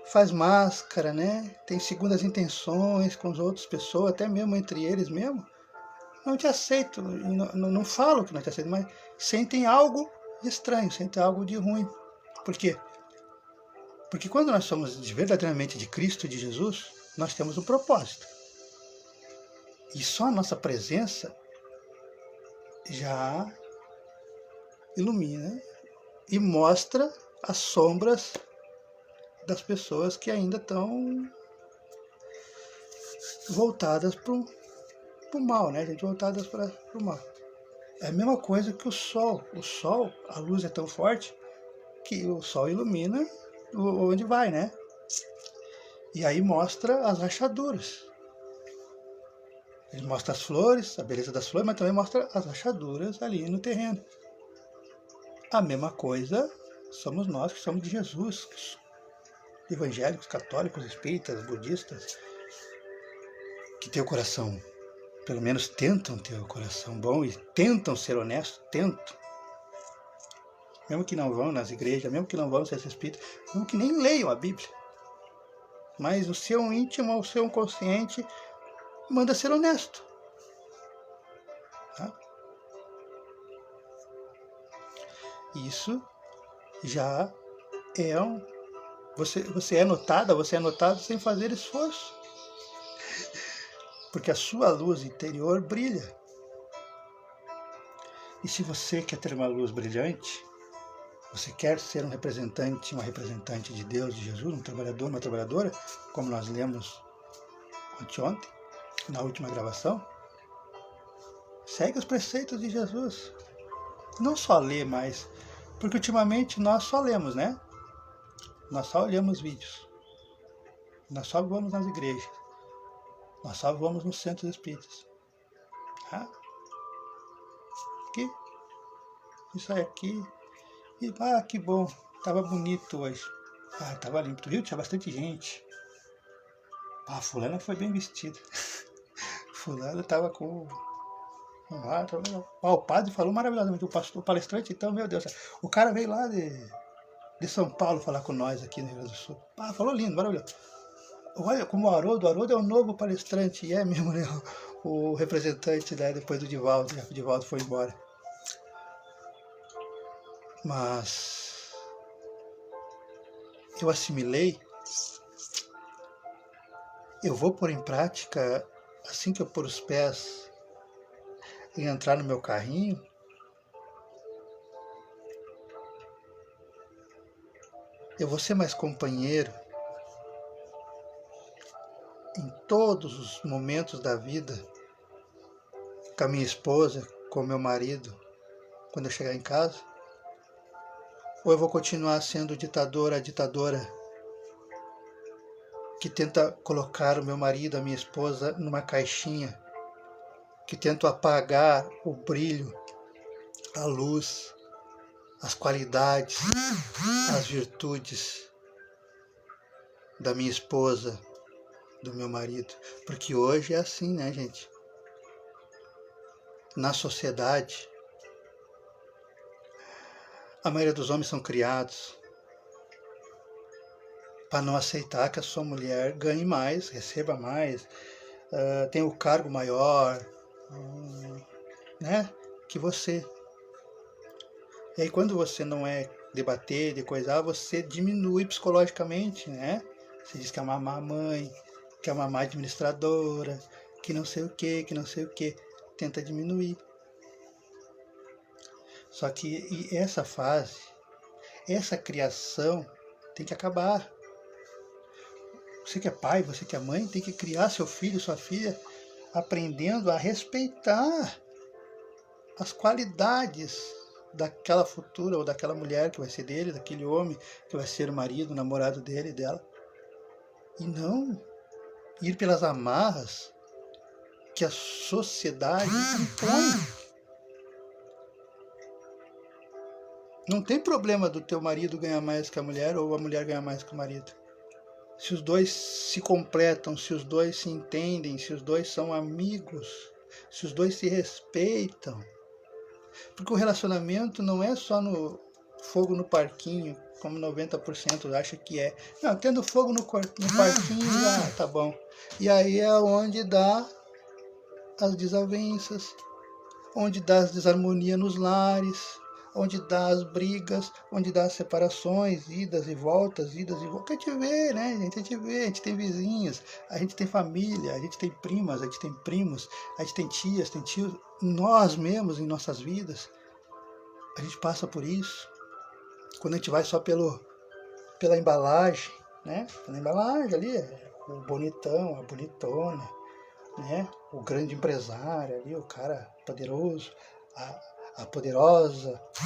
faz máscara, né? Tem segundas intenções com as outras pessoas, até mesmo entre eles mesmo, não te aceitam, não falam que não te aceitam, mas sentem algo de estranho, sentem algo de ruim. Por quê? Porque quando nós somos verdadeiramente de Cristo, de Jesus, nós temos um propósito. E só a nossa presença já ilumina e mostra as sombras das pessoas que ainda estão voltadas para o mal, né? Gente, voltadas para o mal. É a mesma coisa que o sol. O sol, a luz é tão forte que o sol ilumina onde vai, né? E aí mostra as rachaduras. Ele mostra as flores, a beleza das flores, mas também mostra as rachaduras ali no terreno. A mesma coisa somos nós que somos de Jesus, evangélicos, católicos, espíritas, budistas, que tem o coração, pelo menos tentam ter o coração bom e tentam ser honestos, tentam. Mesmo que não vão nas igrejas, mesmo que não vão ser espíritas, mesmo que nem leiam a Bíblia. Mas o seu íntimo, o seu consciente, manda ser honesto. Tá? Isso já é você é notada, você é notado sem fazer esforço. Porque a sua luz interior brilha. E se você quer ter uma luz brilhante, você quer ser um representante, uma representante de Deus, de Jesus, um trabalhador, uma trabalhadora, como nós lemos anteontem, na última gravação, segue os preceitos de Jesus. Não só lê mais, porque ultimamente nós só lemos, né? Nós só olhamos vídeos. Nós só vamos nas igrejas. Nós só vamos nos centros espíritas. Tá? Aqui. Isso aqui. E, que bom. Tava bonito hoje. Tava limpo. Tu viu? Tinha bastante gente. Fulana foi bem vestida. fulano estava com o padre falou maravilhosamente, o palestrante, então, meu Deus, o cara veio lá de São Paulo falar com nós aqui no Rio Grande do Sul. Falou lindo, maravilhoso. Olha como o Haroldo é o novo palestrante, e é mesmo, né? O representante, né, depois do Divaldo, né? O Divaldo foi embora. Mas eu assimilei, eu vou pôr em prática assim que eu pôr os pés e entrar no meu carrinho. Eu vou ser mais companheiro em todos os momentos da vida, com a minha esposa, com o meu marido, quando eu chegar em casa? Ou eu vou continuar sendo o ditador, a ditadora que tenta colocar o meu marido, a minha esposa, numa caixinha, que tenta apagar o brilho, a luz, as qualidades, as virtudes da minha esposa, do meu marido? Porque hoje é assim, né, gente? Na sociedade, a maioria dos homens são criados para não aceitar que a sua mulher ganhe mais, receba mais, tenha o cargo maior, né, que você. E aí quando você não é debater, de coisar, você diminui psicologicamente, né? Você diz que é mamar a mãe, que é mamar administradora, que não sei o que, tenta diminuir. Só que essa fase, essa criação tem que acabar. Você que é pai, você que é mãe, tem que criar seu filho, sua filha, aprendendo a respeitar as qualidades daquela futura ou daquela mulher que vai ser dele, daquele homem que vai ser o marido, o namorado dele e dela. E não ir pelas amarras que a sociedade impõe. Não tem problema do teu marido ganhar mais que a mulher ou a mulher ganhar mais que o marido. Se os dois se completam, se os dois se entendem, se os dois são amigos, se os dois se respeitam. Porque o relacionamento não é só no fogo no parquinho, como 90% acha que é. Não, tendo fogo no parquinho, tá bom. E aí é onde dá as desavenças, onde dá as desarmonias nos lares, onde dá as brigas, onde dá as separações, idas e voltas. Que a gente vê, né? A gente tem vizinhos, a gente tem família, a gente tem primas, a gente tem primos, a gente tem tias, tem tios. Nós mesmos, em nossas vidas, a gente passa por isso. Quando a gente vai só pela embalagem, né? Pela embalagem ali, o bonitão, a bonitona, né? O grande empresário ali, o cara poderoso, a poderosa, a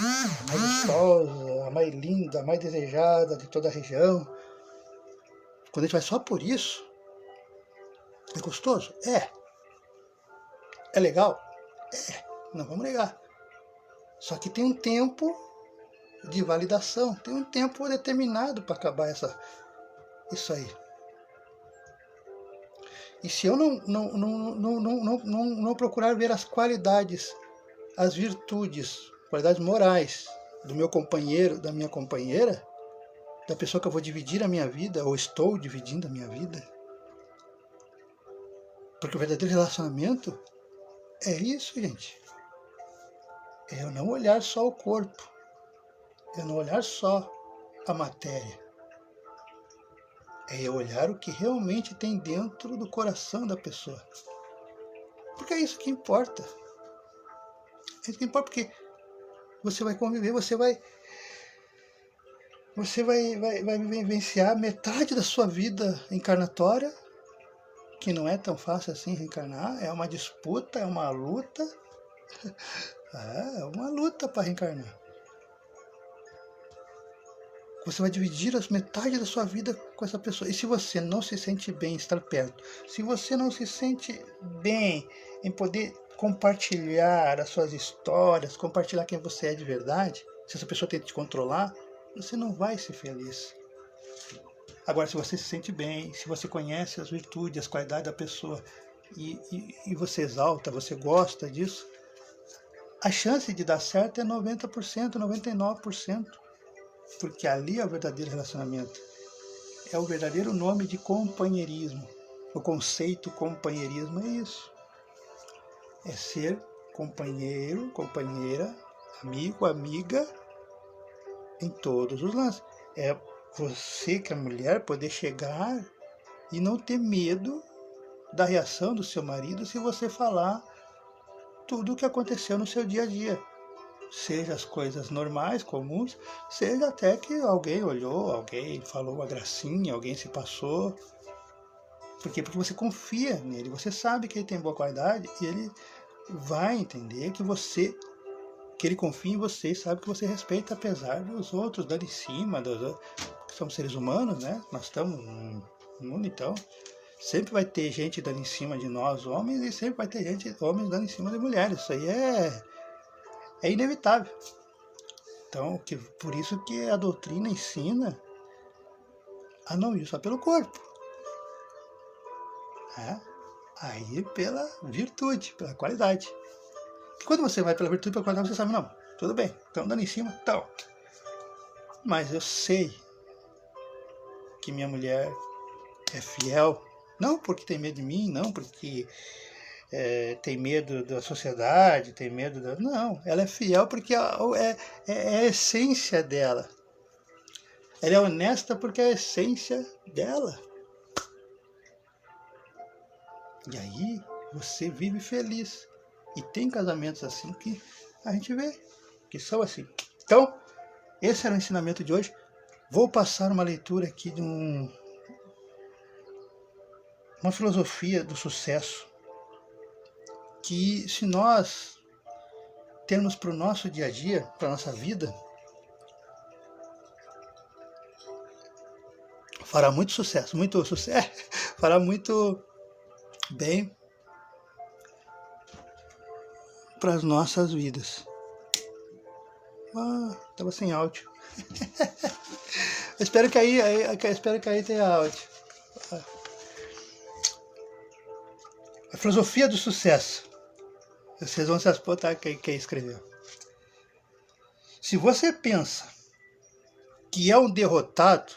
mais gostosa, a mais linda, a mais desejada de toda a região. Quando a gente vai só por isso, é gostoso? É. É legal? É. Não vamos negar. Só que tem um tempo de validação, tem um tempo determinado para acabar isso aí. E se eu não procurar ver as qualidades, as virtudes, qualidades morais do meu companheiro, da minha companheira, da pessoa que eu vou dividir a minha vida, ou estou dividindo a minha vida. Porque o verdadeiro relacionamento é isso, gente. É eu não olhar só o corpo, é eu não olhar só a matéria. É eu olhar o que realmente tem dentro do coração da pessoa. Porque é isso que importa. É isso que importa, porque você vai conviver, você vai vivenciar metade da sua vida encarnatória, que não é tão fácil assim reencarnar, é uma disputa, é uma luta. É uma luta para reencarnar. Você vai dividir as metade da sua vida com essa pessoa. E se você não se sente bem em estar perto, se você não se sente bem em poder compartilhar as suas histórias, compartilhar quem você é de verdade, se essa pessoa tenta te controlar, você não vai ser feliz. Agora, se você se sente bem, se você conhece as virtudes, as qualidades da pessoa, e você exalta, você gosta disso, a chance de dar certo é 90%, 99%, porque ali é o verdadeiro relacionamento. É o verdadeiro nome de companheirismo. O conceito companheirismo é isso. É ser companheiro, companheira, amigo, amiga em todos os lances. É você, que é mulher, poder chegar e não ter medo da reação do seu marido se você falar tudo o que aconteceu no seu dia a dia. Seja as coisas normais, comuns, seja até que alguém olhou, alguém falou uma gracinha, alguém se passou. Por quê? Porque você confia nele, você sabe que ele tem boa qualidade e ele vai entender que ele confia em você e sabe que você respeita apesar dos outros dando em cima, somos seres humanos, né? Nós estamos no mundo, então sempre vai ter gente dando em cima de nós, homens, e sempre vai ter homens dando em cima de mulheres. Isso aí é inevitável. Então, por isso que a doutrina ensina a não ir só pelo corpo. A ir pela virtude, pela qualidade. E quando você vai pela virtude, pela qualidade, você sabe, não, tudo bem, estão dando em cima, tal. Mas eu sei que minha mulher é fiel, não porque tem medo de mim, não porque tem medo da sociedade, tem medo da... Não, ela é fiel porque é a essência dela. Ela é honesta porque é a essência dela. E aí você vive feliz. E tem casamentos assim que a gente vê, que são assim. Então, esse era o ensinamento de hoje. Vou passar uma leitura aqui de uma filosofia do sucesso, que se nós termos para o nosso dia a dia, para a nossa vida, fará muito sucesso, fará muito bem para as nossas vidas. Estava sem áudio. Espero que aí tenha áudio. A filosofia do sucesso. Vocês vão se aspotar quem escreveu. Se você pensa que é um derrotado,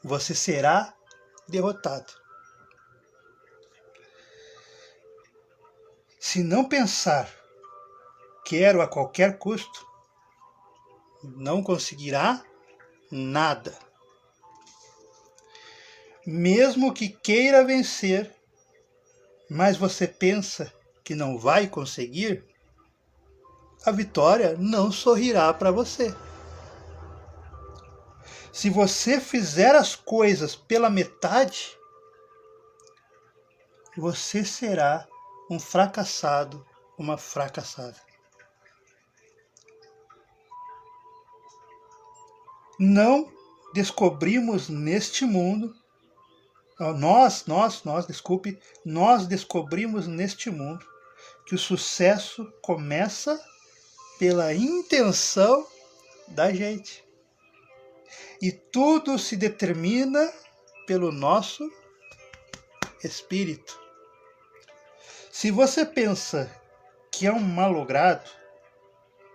você será derrotado. Se não pensar quero a qualquer custo, não conseguirá nada. Mesmo que queira vencer, mas você pensa que não vai conseguir, a vitória não sorrirá para você. Se você fizer as coisas pela metade, você será um fracassado, uma fracassada. Não descobrimos neste mundo, nós descobrimos neste mundo que o sucesso começa pela intenção da gente. E tudo se determina pelo nosso espírito. Se você pensa que é um malogrado,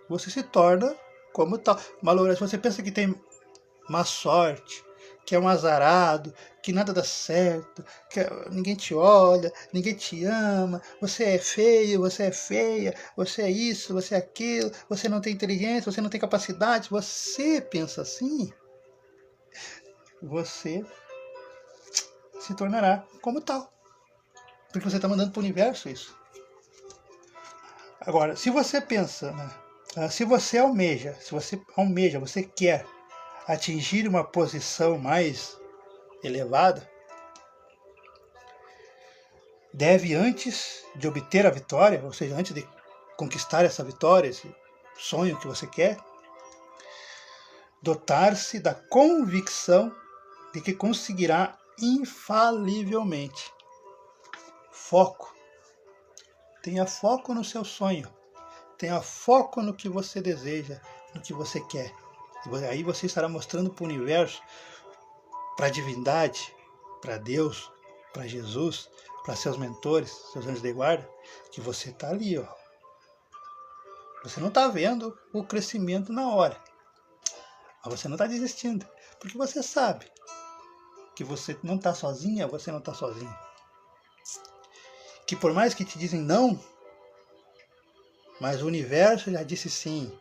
você se torna como tal. Malogrado, se você pensa que tem má sorte, que é um azarado, que nada dá certo, que ninguém te olha, ninguém te ama, você é feio, você é feia, você é isso, você é aquilo, você não tem inteligência, você não tem capacidade, se você pensa assim, você se tornará como tal. Porque você está mandando para o universo isso. Agora, se você pensa, se você almeja, você quer atingir uma posição mais elevada, deve, antes de obter a vitória, ou seja, antes de conquistar essa vitória, esse sonho que você quer, dotar-se da convicção de que conseguirá infalivelmente. Foco. Tenha foco no seu sonho. Tenha foco no que você deseja, no que você quer. E aí você estará mostrando para o universo, para a divindade, para Deus, para Jesus, para seus mentores, seus anjos de guarda, que você está ali, ó. Você não está vendo o crescimento na hora, mas você não está desistindo, porque você sabe que você não está sozinha, você não está sozinho. Que por mais que te dizem não, mas o universo já disse sim.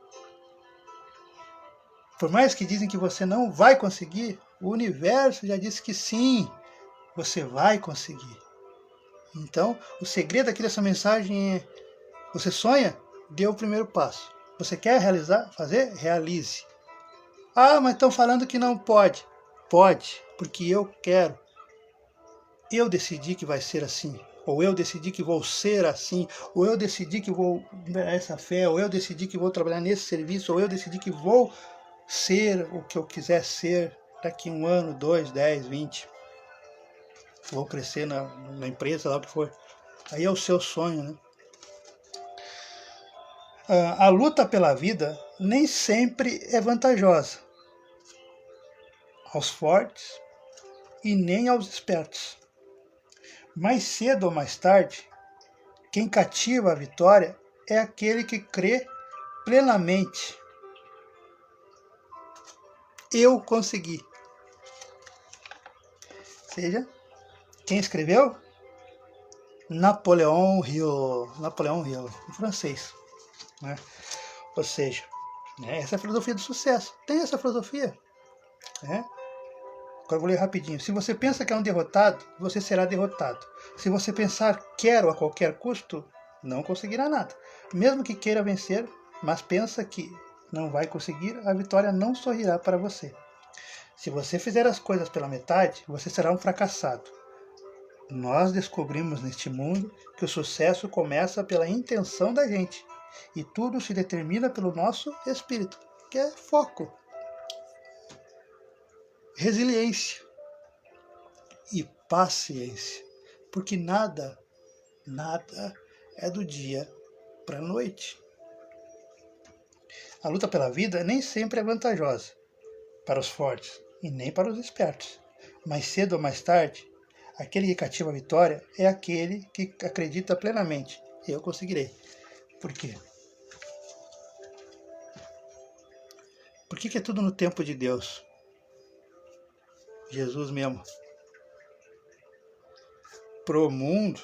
Por mais que dizem que você não vai conseguir, o universo já disse que sim, você vai conseguir. Então, o segredo aqui dessa mensagem é: você sonha? Dê o primeiro passo. Você quer realizar? Fazer? Realize. Ah, mas estão falando que não pode. Pode, porque eu quero. Eu decidi que vai ser assim. Ou eu decidi que vou ser assim. Ou eu decidi que vou dar essa fé. Ou eu decidi que vou trabalhar nesse serviço. Ou eu decidi que vou ser o que eu quiser ser daqui 1 ano, 2, 10, 20. Vou crescer na empresa, lá o que for. Aí é o seu sonho, né? A luta pela vida nem sempre é vantajosa aos fortes e nem aos espertos. Mais cedo ou mais tarde, quem cativa a vitória é aquele que crê plenamente. Eu consegui. Ou seja, quem escreveu? Napoleão Hill, em francês. Né? Ou seja, essa é a filosofia do sucesso. Tem essa filosofia. Né? Agora eu vou ler rapidinho. Se você pensa que é um derrotado, você será derrotado. Se você pensar quero a qualquer custo, não conseguirá nada. Mesmo que queira vencer, mas pensa que não vai conseguir, a vitória não sorrirá para você. Se você fizer as coisas pela metade, você será um fracassado. Nós descobrimos neste mundo que o sucesso começa pela intenção da gente. E tudo se determina pelo nosso espírito, que é foco, resiliência e paciência. Porque nada é do dia para a noite. A luta pela vida nem sempre é vantajosa para os fortes e nem para os espertos. Mais cedo ou mais tarde, aquele que cativa a vitória é aquele que acredita plenamente. Eu conseguirei. Por quê? Por que é tudo no tempo de Deus? Jesus mesmo. Pro mundo,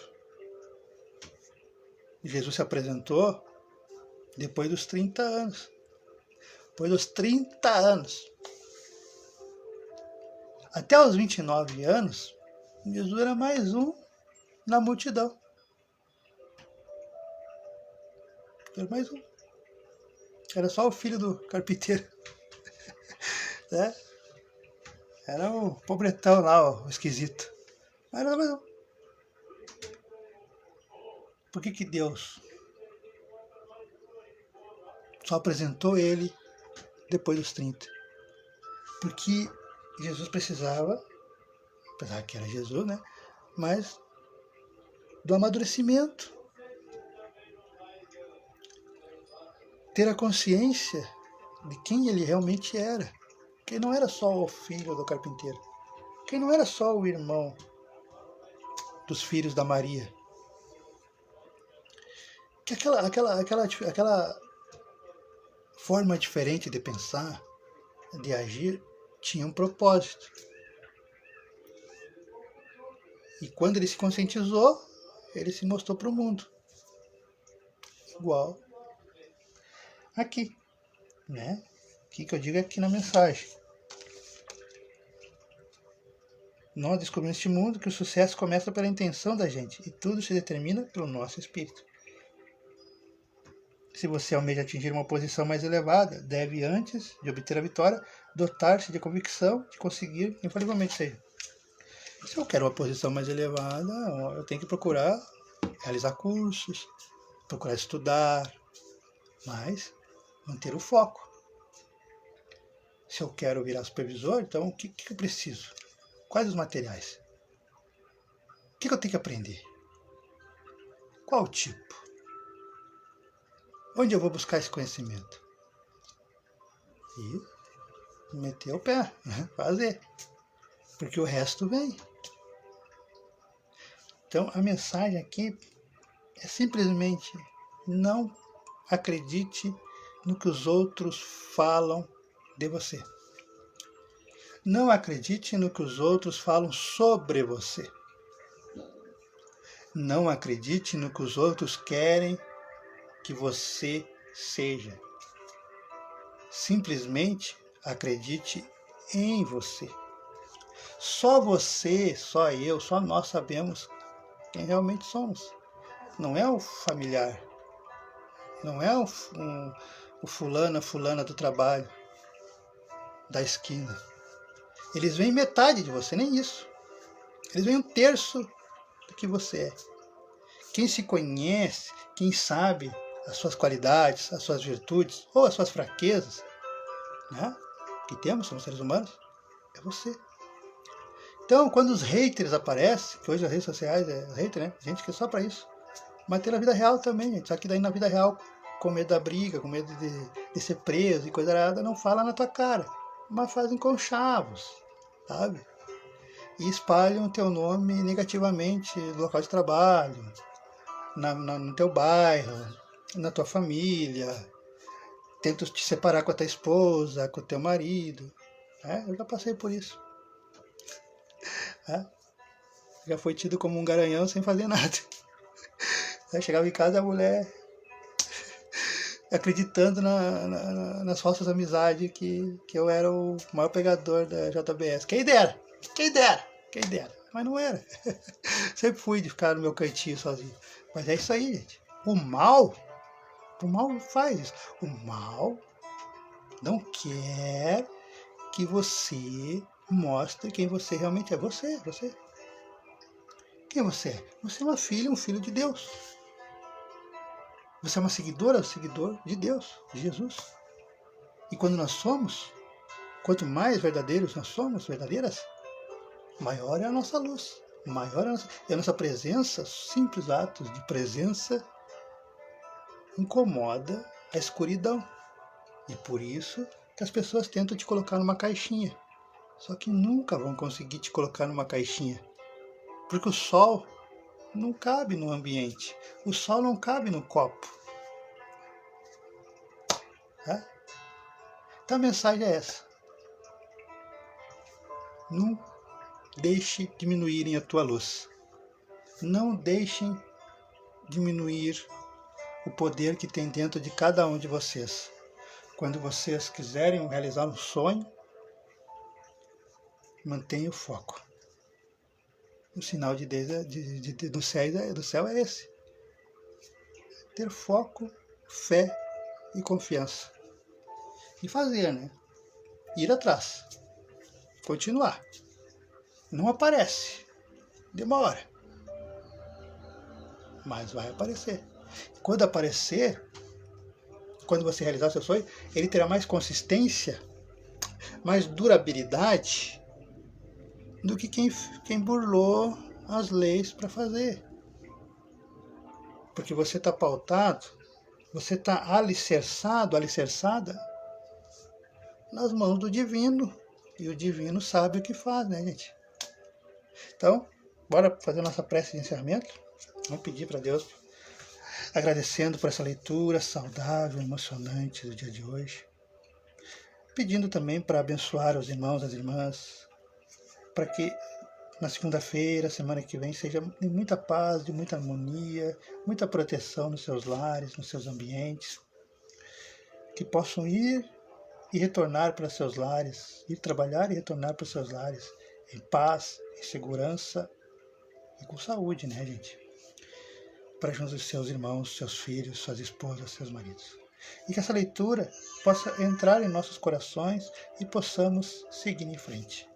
Jesus se apresentou depois dos 30 anos. Depois dos 30 anos. Até os 29 anos, Jesus era mais um na multidão. Era mais um. Era só o filho do carpinteiro. Né? Era o pobretão lá, o esquisito. Mas era mais um. Por que Deus só apresentou ele depois dos 30? Porque Jesus precisava, apesar que era Jesus, né? Mas do amadurecimento. Ter a consciência de quem ele realmente era. Que não era só o filho do carpinteiro. Que não era só o irmão dos filhos da Maria. Que aquela forma diferente de pensar, de agir, tinha um propósito. E quando ele se conscientizou, ele se mostrou para o mundo. Igual aqui, né? O que eu digo aqui na mensagem. Nós descobrimos neste mundo que o sucesso começa pela intenção da gente e tudo se determina pelo nosso espírito. Se você almeja atingir uma posição mais elevada, deve, antes de obter a vitória, dotar-se de convicção de conseguir infalivelmente. Seja, se eu quero uma posição mais elevada, eu tenho que procurar realizar cursos, procurar estudar, mas manter o foco. Se eu quero virar supervisor, então o que eu preciso? Quais os materiais? O que eu tenho que aprender? Qual tipo? Onde eu vou buscar esse conhecimento? E meter o pé, né? Fazer. Porque o resto vem. Então, a mensagem aqui é simplesmente: não acredite no que os outros falam de você. Não acredite no que os outros falam sobre você. Não acredite no que os outros querem que você seja. Simplesmente acredite em você. Só você, só eu, só nós sabemos quem realmente somos. Não é o familiar, não é o fulano, a fulana do trabalho, da esquina. Eles veem metade de você, nem isso. Eles veem um terço do que você é. Quem se conhece, quem sabe as suas qualidades, as suas virtudes ou as suas fraquezas, né, que temos, somos seres humanos, é você. Então, quando os haters aparecem, que hoje as redes sociais é hater, né? Gente que é só para isso. Mas tem na vida real também, gente. Só que daí na vida real, com medo da briga, com medo de ser preso e coisa errada, não fala na tua cara. Mas fazem conchavos, sabe? E espalham o teu nome negativamente no local de trabalho, no teu bairro, na tua família. Tentam te separar com a tua esposa, com o teu marido. Eu já passei por isso. Já foi tido como um garanhão sem fazer nada. Aí chegava em casa a mulher acreditando nas falsas amizades que eu era o maior pegador da JBS. Quem dera, quem dera, quem dera. Mas não era. Sempre fui de ficar no meu cantinho sozinho. Mas é isso aí, gente. O mal faz isso. O mal não quer que você mostre quem você realmente é. Você. Quem você é? Você é uma filha, um filho de Deus. Você é uma seguidora, um seguidor de Deus, de Jesus. E quando nós somos, quanto mais verdadeiros nós somos, verdadeiras, maior é a nossa luz. Maior é a nossa presença. Simples atos de presença incomoda a escuridão. E por isso que as pessoas tentam te colocar numa caixinha. Só que nunca vão conseguir te colocar numa caixinha. Porque o sol não cabe no ambiente. O sol não cabe no copo. Então a mensagem é essa. Não deixe diminuírem a tua luz. Não deixem diminuir o poder que tem dentro de cada um de vocês. Quando vocês quiserem realizar um sonho, mantenha o foco. O sinal do céu é esse. Ter foco, fé e confiança. E fazer, né? Ir atrás. Continuar. Não aparece. Demora. Mas vai aparecer. Quando aparecer, quando você realizar o seu sonho, ele terá mais consistência, mais durabilidade do que quem burlou as leis para fazer. Porque você está pautado, você está alicerçada nas mãos do divino. E o divino sabe o que faz, né, gente? Então, bora fazer nossa prece de encerramento. Vamos pedir para Deus, agradecendo por essa leitura saudável, emocionante do dia de hoje. Pedindo também para abençoar os irmãos, as irmãs, para que na segunda-feira, semana que vem, seja de muita paz, de muita harmonia, muita proteção nos seus lares, nos seus ambientes. Que possam ir e retornar para seus lares, ir trabalhar e retornar para seus lares, em paz, em segurança e com saúde, né, gente? Para junto dos seus irmãos, seus filhos, suas esposas, seus maridos. E que essa leitura possa entrar em nossos corações e possamos seguir em frente.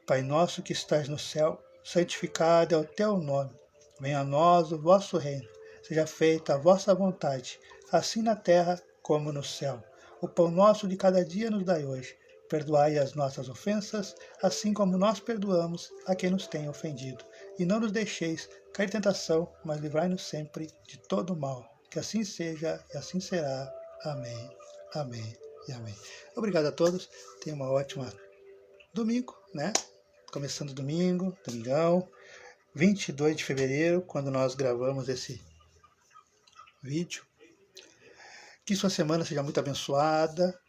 Pai nosso que estás no céu, santificado é o teu nome. Venha a nós o vosso reino. Seja feita a vossa vontade, assim na terra como no céu. O pão nosso de cada dia nos dai hoje. Perdoai as nossas ofensas, assim como nós perdoamos a quem nos tem ofendido. E não nos deixeis cair em tentação, mas livrai-nos sempre de todo o mal. Que assim seja e assim será. Amém, amém e amém. Obrigado a todos. Tenham uma ótima domingo, né? Começando domingo, domingão. 22 de fevereiro, quando nós gravamos esse vídeo. Que sua semana seja muito abençoada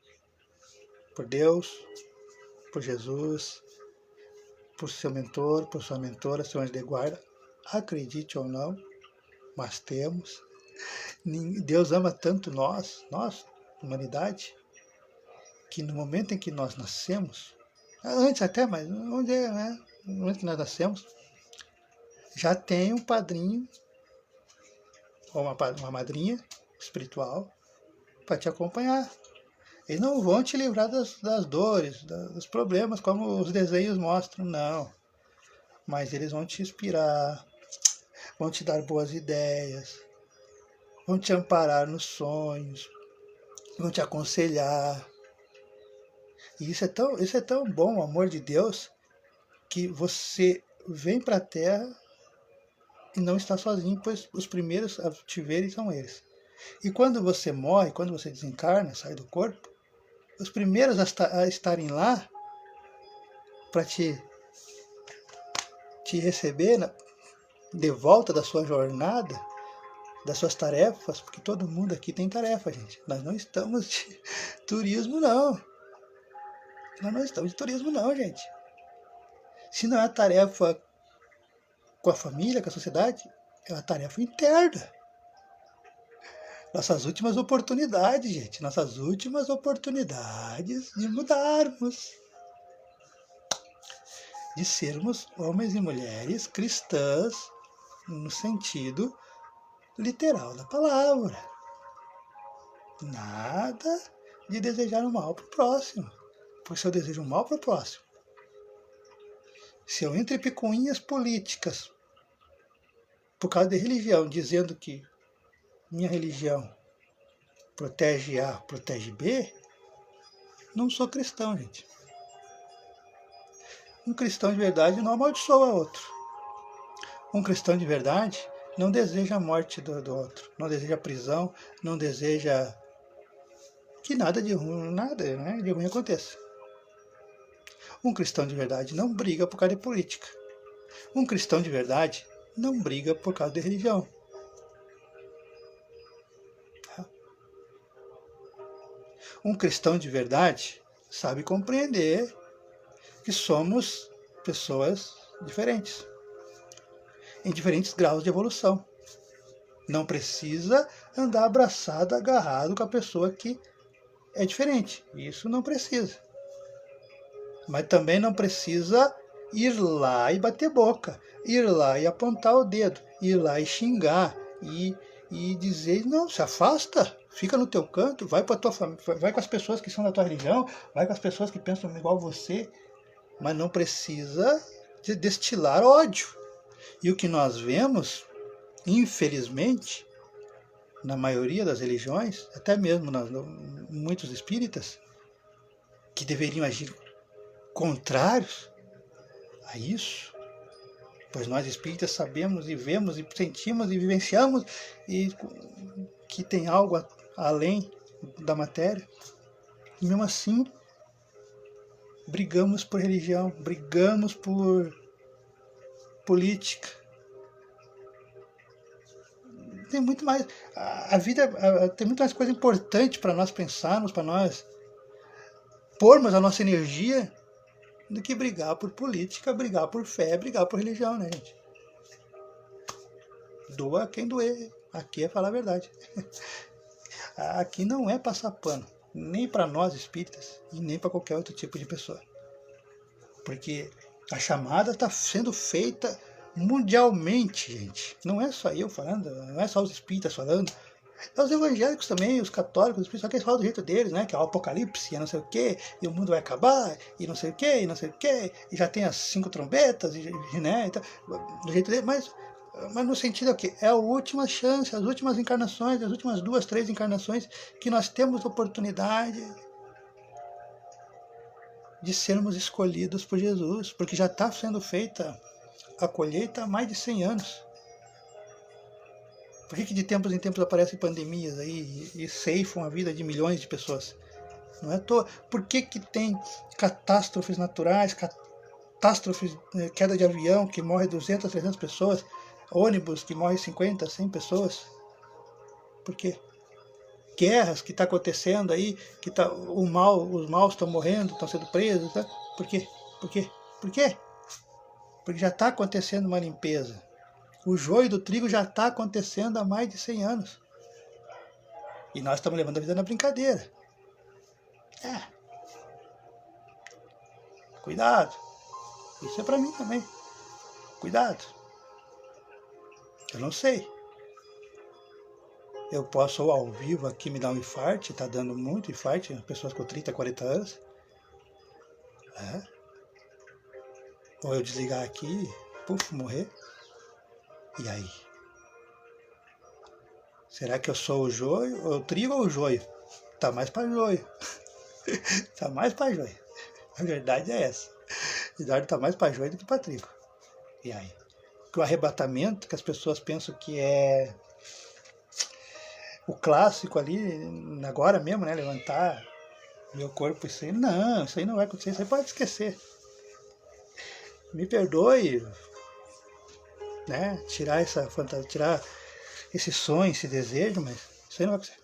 por Deus, por Jesus, por seu mentor, por sua mentora, seu anjo de guarda. Acredite ou não, mas temos. Deus ama tanto nós, humanidade, que no momento em que nós nascemos, antes até, mas no momento que nós nascemos, já tem um padrinho ou uma madrinha espiritual para te acompanhar. Eles não vão te livrar das dores, dos problemas, como os desenhos mostram, não. Mas eles vão te inspirar, vão te dar boas ideias, vão te amparar nos sonhos, vão te aconselhar. E isso é tão bom, o amor de Deus, que você vem para a Terra e não está sozinho, pois os primeiros a te verem são eles. E quando você morre, quando você desencarna, sai do corpo, os primeiros a estarem lá para te receber de volta da sua jornada, das suas tarefas, porque todo mundo aqui tem tarefa, gente. Nós não estamos de turismo, não. Nós não estamos de turismo, não, gente. Se não é tarefa com a família, com a sociedade, é uma tarefa interna. Nossas últimas oportunidades, gente. Nossas últimas oportunidades de mudarmos. De sermos homens e mulheres cristãs no sentido literal da palavra. Nada de desejar o mal para o próximo. Porque se eu desejo o mal para o próximo, se eu entro em picuinhas políticas por causa de religião, dizendo que minha religião protege A, protege B, não sou cristão, gente. Um cristão de verdade não amaldiçoa outro. Um cristão de verdade não deseja a morte do outro, não deseja a prisão, não deseja que nada de ruim aconteça. Um cristão de verdade não briga por causa de política. Um cristão de verdade não briga por causa de religião. Um cristão de verdade sabe compreender que somos pessoas diferentes, em diferentes graus de evolução. Não precisa andar abraçado, agarrado com a pessoa que é diferente. Isso não precisa. Mas também não precisa ir lá e bater boca, ir lá e apontar o dedo, ir lá e xingar e dizer, não, se afasta, fica no teu canto, vai para tua família, vai com as pessoas que são da tua religião, vai com as pessoas que pensam igual você, mas não precisa de destilar ódio. E o que nós vemos, infelizmente, na maioria das religiões, até mesmo muitos espíritas, que deveriam agir contrários a isso, pois nós espíritas sabemos e vemos e sentimos e vivenciamos e que tem algo além da matéria, e mesmo assim brigamos por religião, brigamos por política. Tem muito mais, a vida tem muito mais coisa importante para nós pensarmos, para nós pormos a nossa energia, do que brigar por política, brigar por fé, brigar por religião, né, gente? Doa quem doer. Aqui é falar a verdade. Aqui não é passar pano, nem para nós espíritas e nem para qualquer outro tipo de pessoa. Porque a chamada está sendo feita mundialmente, gente. Não é só eu falando, não é só os espíritas falando. É os evangélicos também, os católicos, só que eles falam do jeito deles, né? Que é o apocalipse, é não sei o quê, e o mundo vai acabar, e não sei o quê, e não sei o quê, e já tem as 5 trombetas, né? Então, do jeito deles, mas no sentido que é a última chance, as últimas encarnações, as últimas 2, 3 encarnações que nós temos oportunidade de sermos escolhidos por Jesus, porque já está sendo feita a colheita há mais de 100 anos. Por que de tempos em tempos aparecem pandemias aí e ceifam a vida de milhões de pessoas? Não é à toa. Por que tem catástrofes naturais, catástrofes, queda de avião que morre 200, 300 pessoas, ônibus que morre 50, 100 pessoas. Por quê? Guerras que está acontecendo aí, que os maus estão morrendo, estão sendo presos. Tá? Por quê? Por quê? Por quê? Porque já está acontecendo uma limpeza. O joio do trigo já está acontecendo há mais de 100 anos. E nós estamos levando a vida na brincadeira. Cuidado. Isso é para mim também. Cuidado. Eu não sei. Eu posso ao vivo aqui me dar um infarto, tá dando muito infarto, pessoas com 30, 40 anos. Ou eu desligar aqui, puf, morrer. E aí? Será que eu sou o joio, o trigo ou o joio? Tá mais para joio. Tá mais para joio. A verdade é essa. Eduardo tá mais para joio do que para trigo. E aí? Porque o arrebatamento, que as pessoas pensam que é o clássico ali, agora mesmo, né? Levantar meu corpo, isso aí não vai acontecer, isso aí pode esquecer. Me perdoe, né? Tirar essa fantasia, tirar esse sonho, esse desejo, mas isso aí não vai acontecer.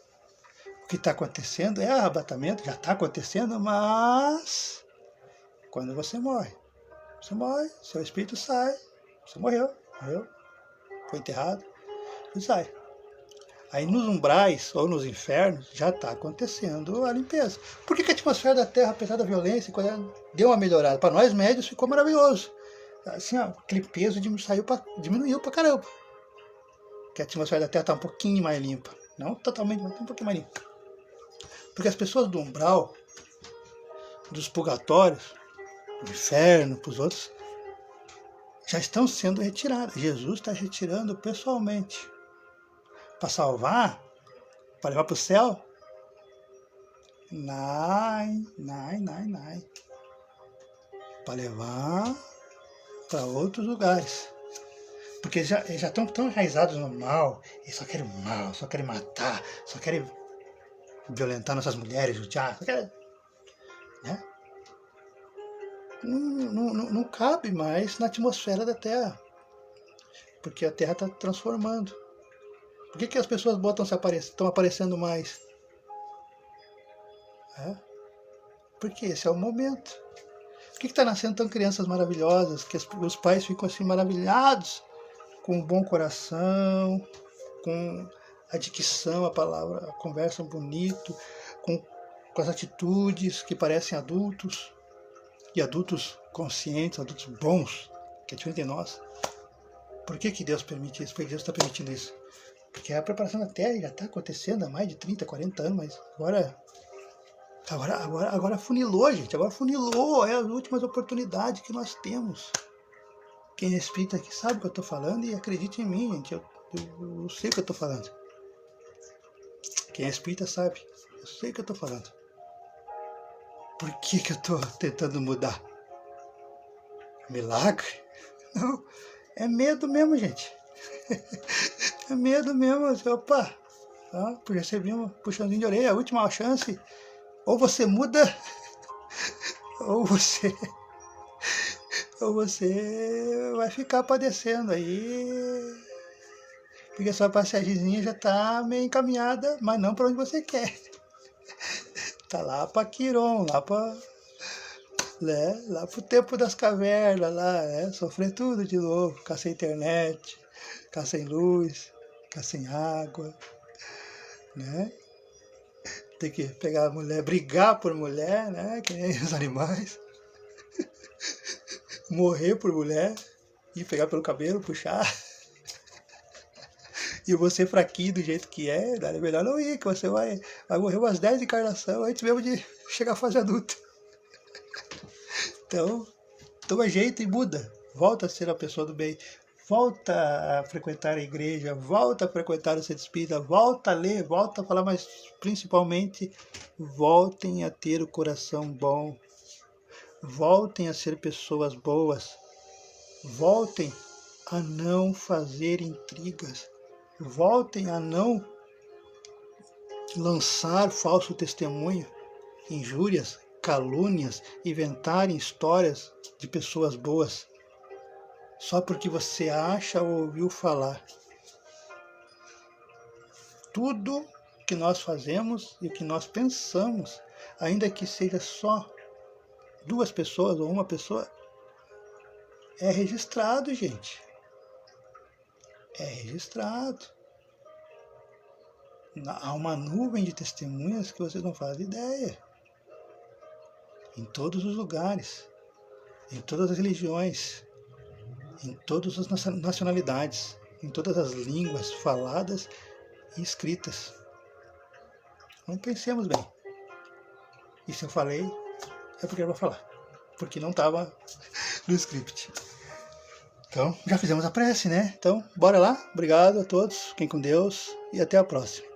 O que está acontecendo é arrebatamento, já está acontecendo, mas quando você morre, seu espírito sai, você morreu, foi enterrado e sai. Aí nos umbrais ou nos infernos já está acontecendo a limpeza. Por que a atmosfera da Terra, apesar da violência, deu uma melhorada? Para nós médios ficou maravilhoso. Assim, ó, aquele peso diminuiu para caramba. Que a atmosfera da Terra está um pouquinho mais limpa. Não totalmente, mas um pouquinho mais limpa. Porque as pessoas do umbral, dos purgatórios, do inferno, para os outros, já estão sendo retiradas. Jesus está retirando pessoalmente. Para salvar, para levar para o céu? Não. Para levar para outros lugares. Porque eles já estão tão enraizados no mal, eles só querem mal, só querem matar, só querem violentar nossas mulheres, judiar, só querem, né? Não cabe mais na atmosfera da Terra. Porque a Terra está transformando. Por que as pessoas estão aparecendo mais? Porque esse é o momento. Por que está nascendo tão crianças maravilhosas, que os pais ficam assim maravilhados, com um bom coração, com a dicção, a palavra, a conversa bonito, com as atitudes que parecem adultos, e adultos conscientes, adultos bons, que é diferente de nós. Por que Deus permite isso? Por que Deus está permitindo isso? Porque a preparação da Terra já está acontecendo há mais de 30, 40 anos, mas agora funilou, gente. Agora funilou, é as últimas oportunidades que nós temos. Quem é espírita aqui sabe o que eu estou falando e acredite em mim, gente. Eu sei o que eu estou falando. Quem é espírita sabe. Eu sei o que eu estou falando. Por que eu estou tentando mudar? Milagre? Não. É medo mesmo, gente. É medo mesmo. Opa, recebi um puxãozinho de orelha, a última chance. Ou você muda, ou você vai ficar padecendo aí. Porque sua passagemzinha já está meio encaminhada, mas não para onde você quer. Tá lá para Quiron, lá para o tempo das cavernas, sofrer tudo de novo, ficar sem internet, ficar sem luz, ficar sem água, né? Ter que pegar a mulher, brigar por mulher, né? Que nem os animais. Morrer por mulher, e pegar pelo cabelo, puxar. E você fraquinho do jeito que é melhor não ir, que você vai morrer umas 10 encarnações antes mesmo de chegar à fase adulta. Então, toma jeito e muda. Volta a ser a pessoa do bem. Volta a frequentar a igreja. Volta a frequentar o centro espírita. Volta a ler. Volta a falar, mas principalmente, voltem a ter o coração bom. Voltem a ser pessoas boas. Voltem a não fazer intrigas. Voltem a não lançar falso testemunho, injúrias, calúnias, inventarem histórias de pessoas boas só porque você acha ou ouviu falar. Tudo que nós fazemos e que nós pensamos, ainda que seja só 2 pessoas ou 1 pessoa, é registrado, gente. É registrado. Há uma nuvem de testemunhas que vocês não fazem ideia. Em todos os lugares, em todas as religiões, em todas as nacionalidades, em todas as línguas faladas e escritas. Então pensemos bem. E se eu falei, é porque eu vou falar. Porque não estava no script. Então, já fizemos a prece, né? Então, bora lá. Obrigado a todos. Fiquem com Deus e até a próxima.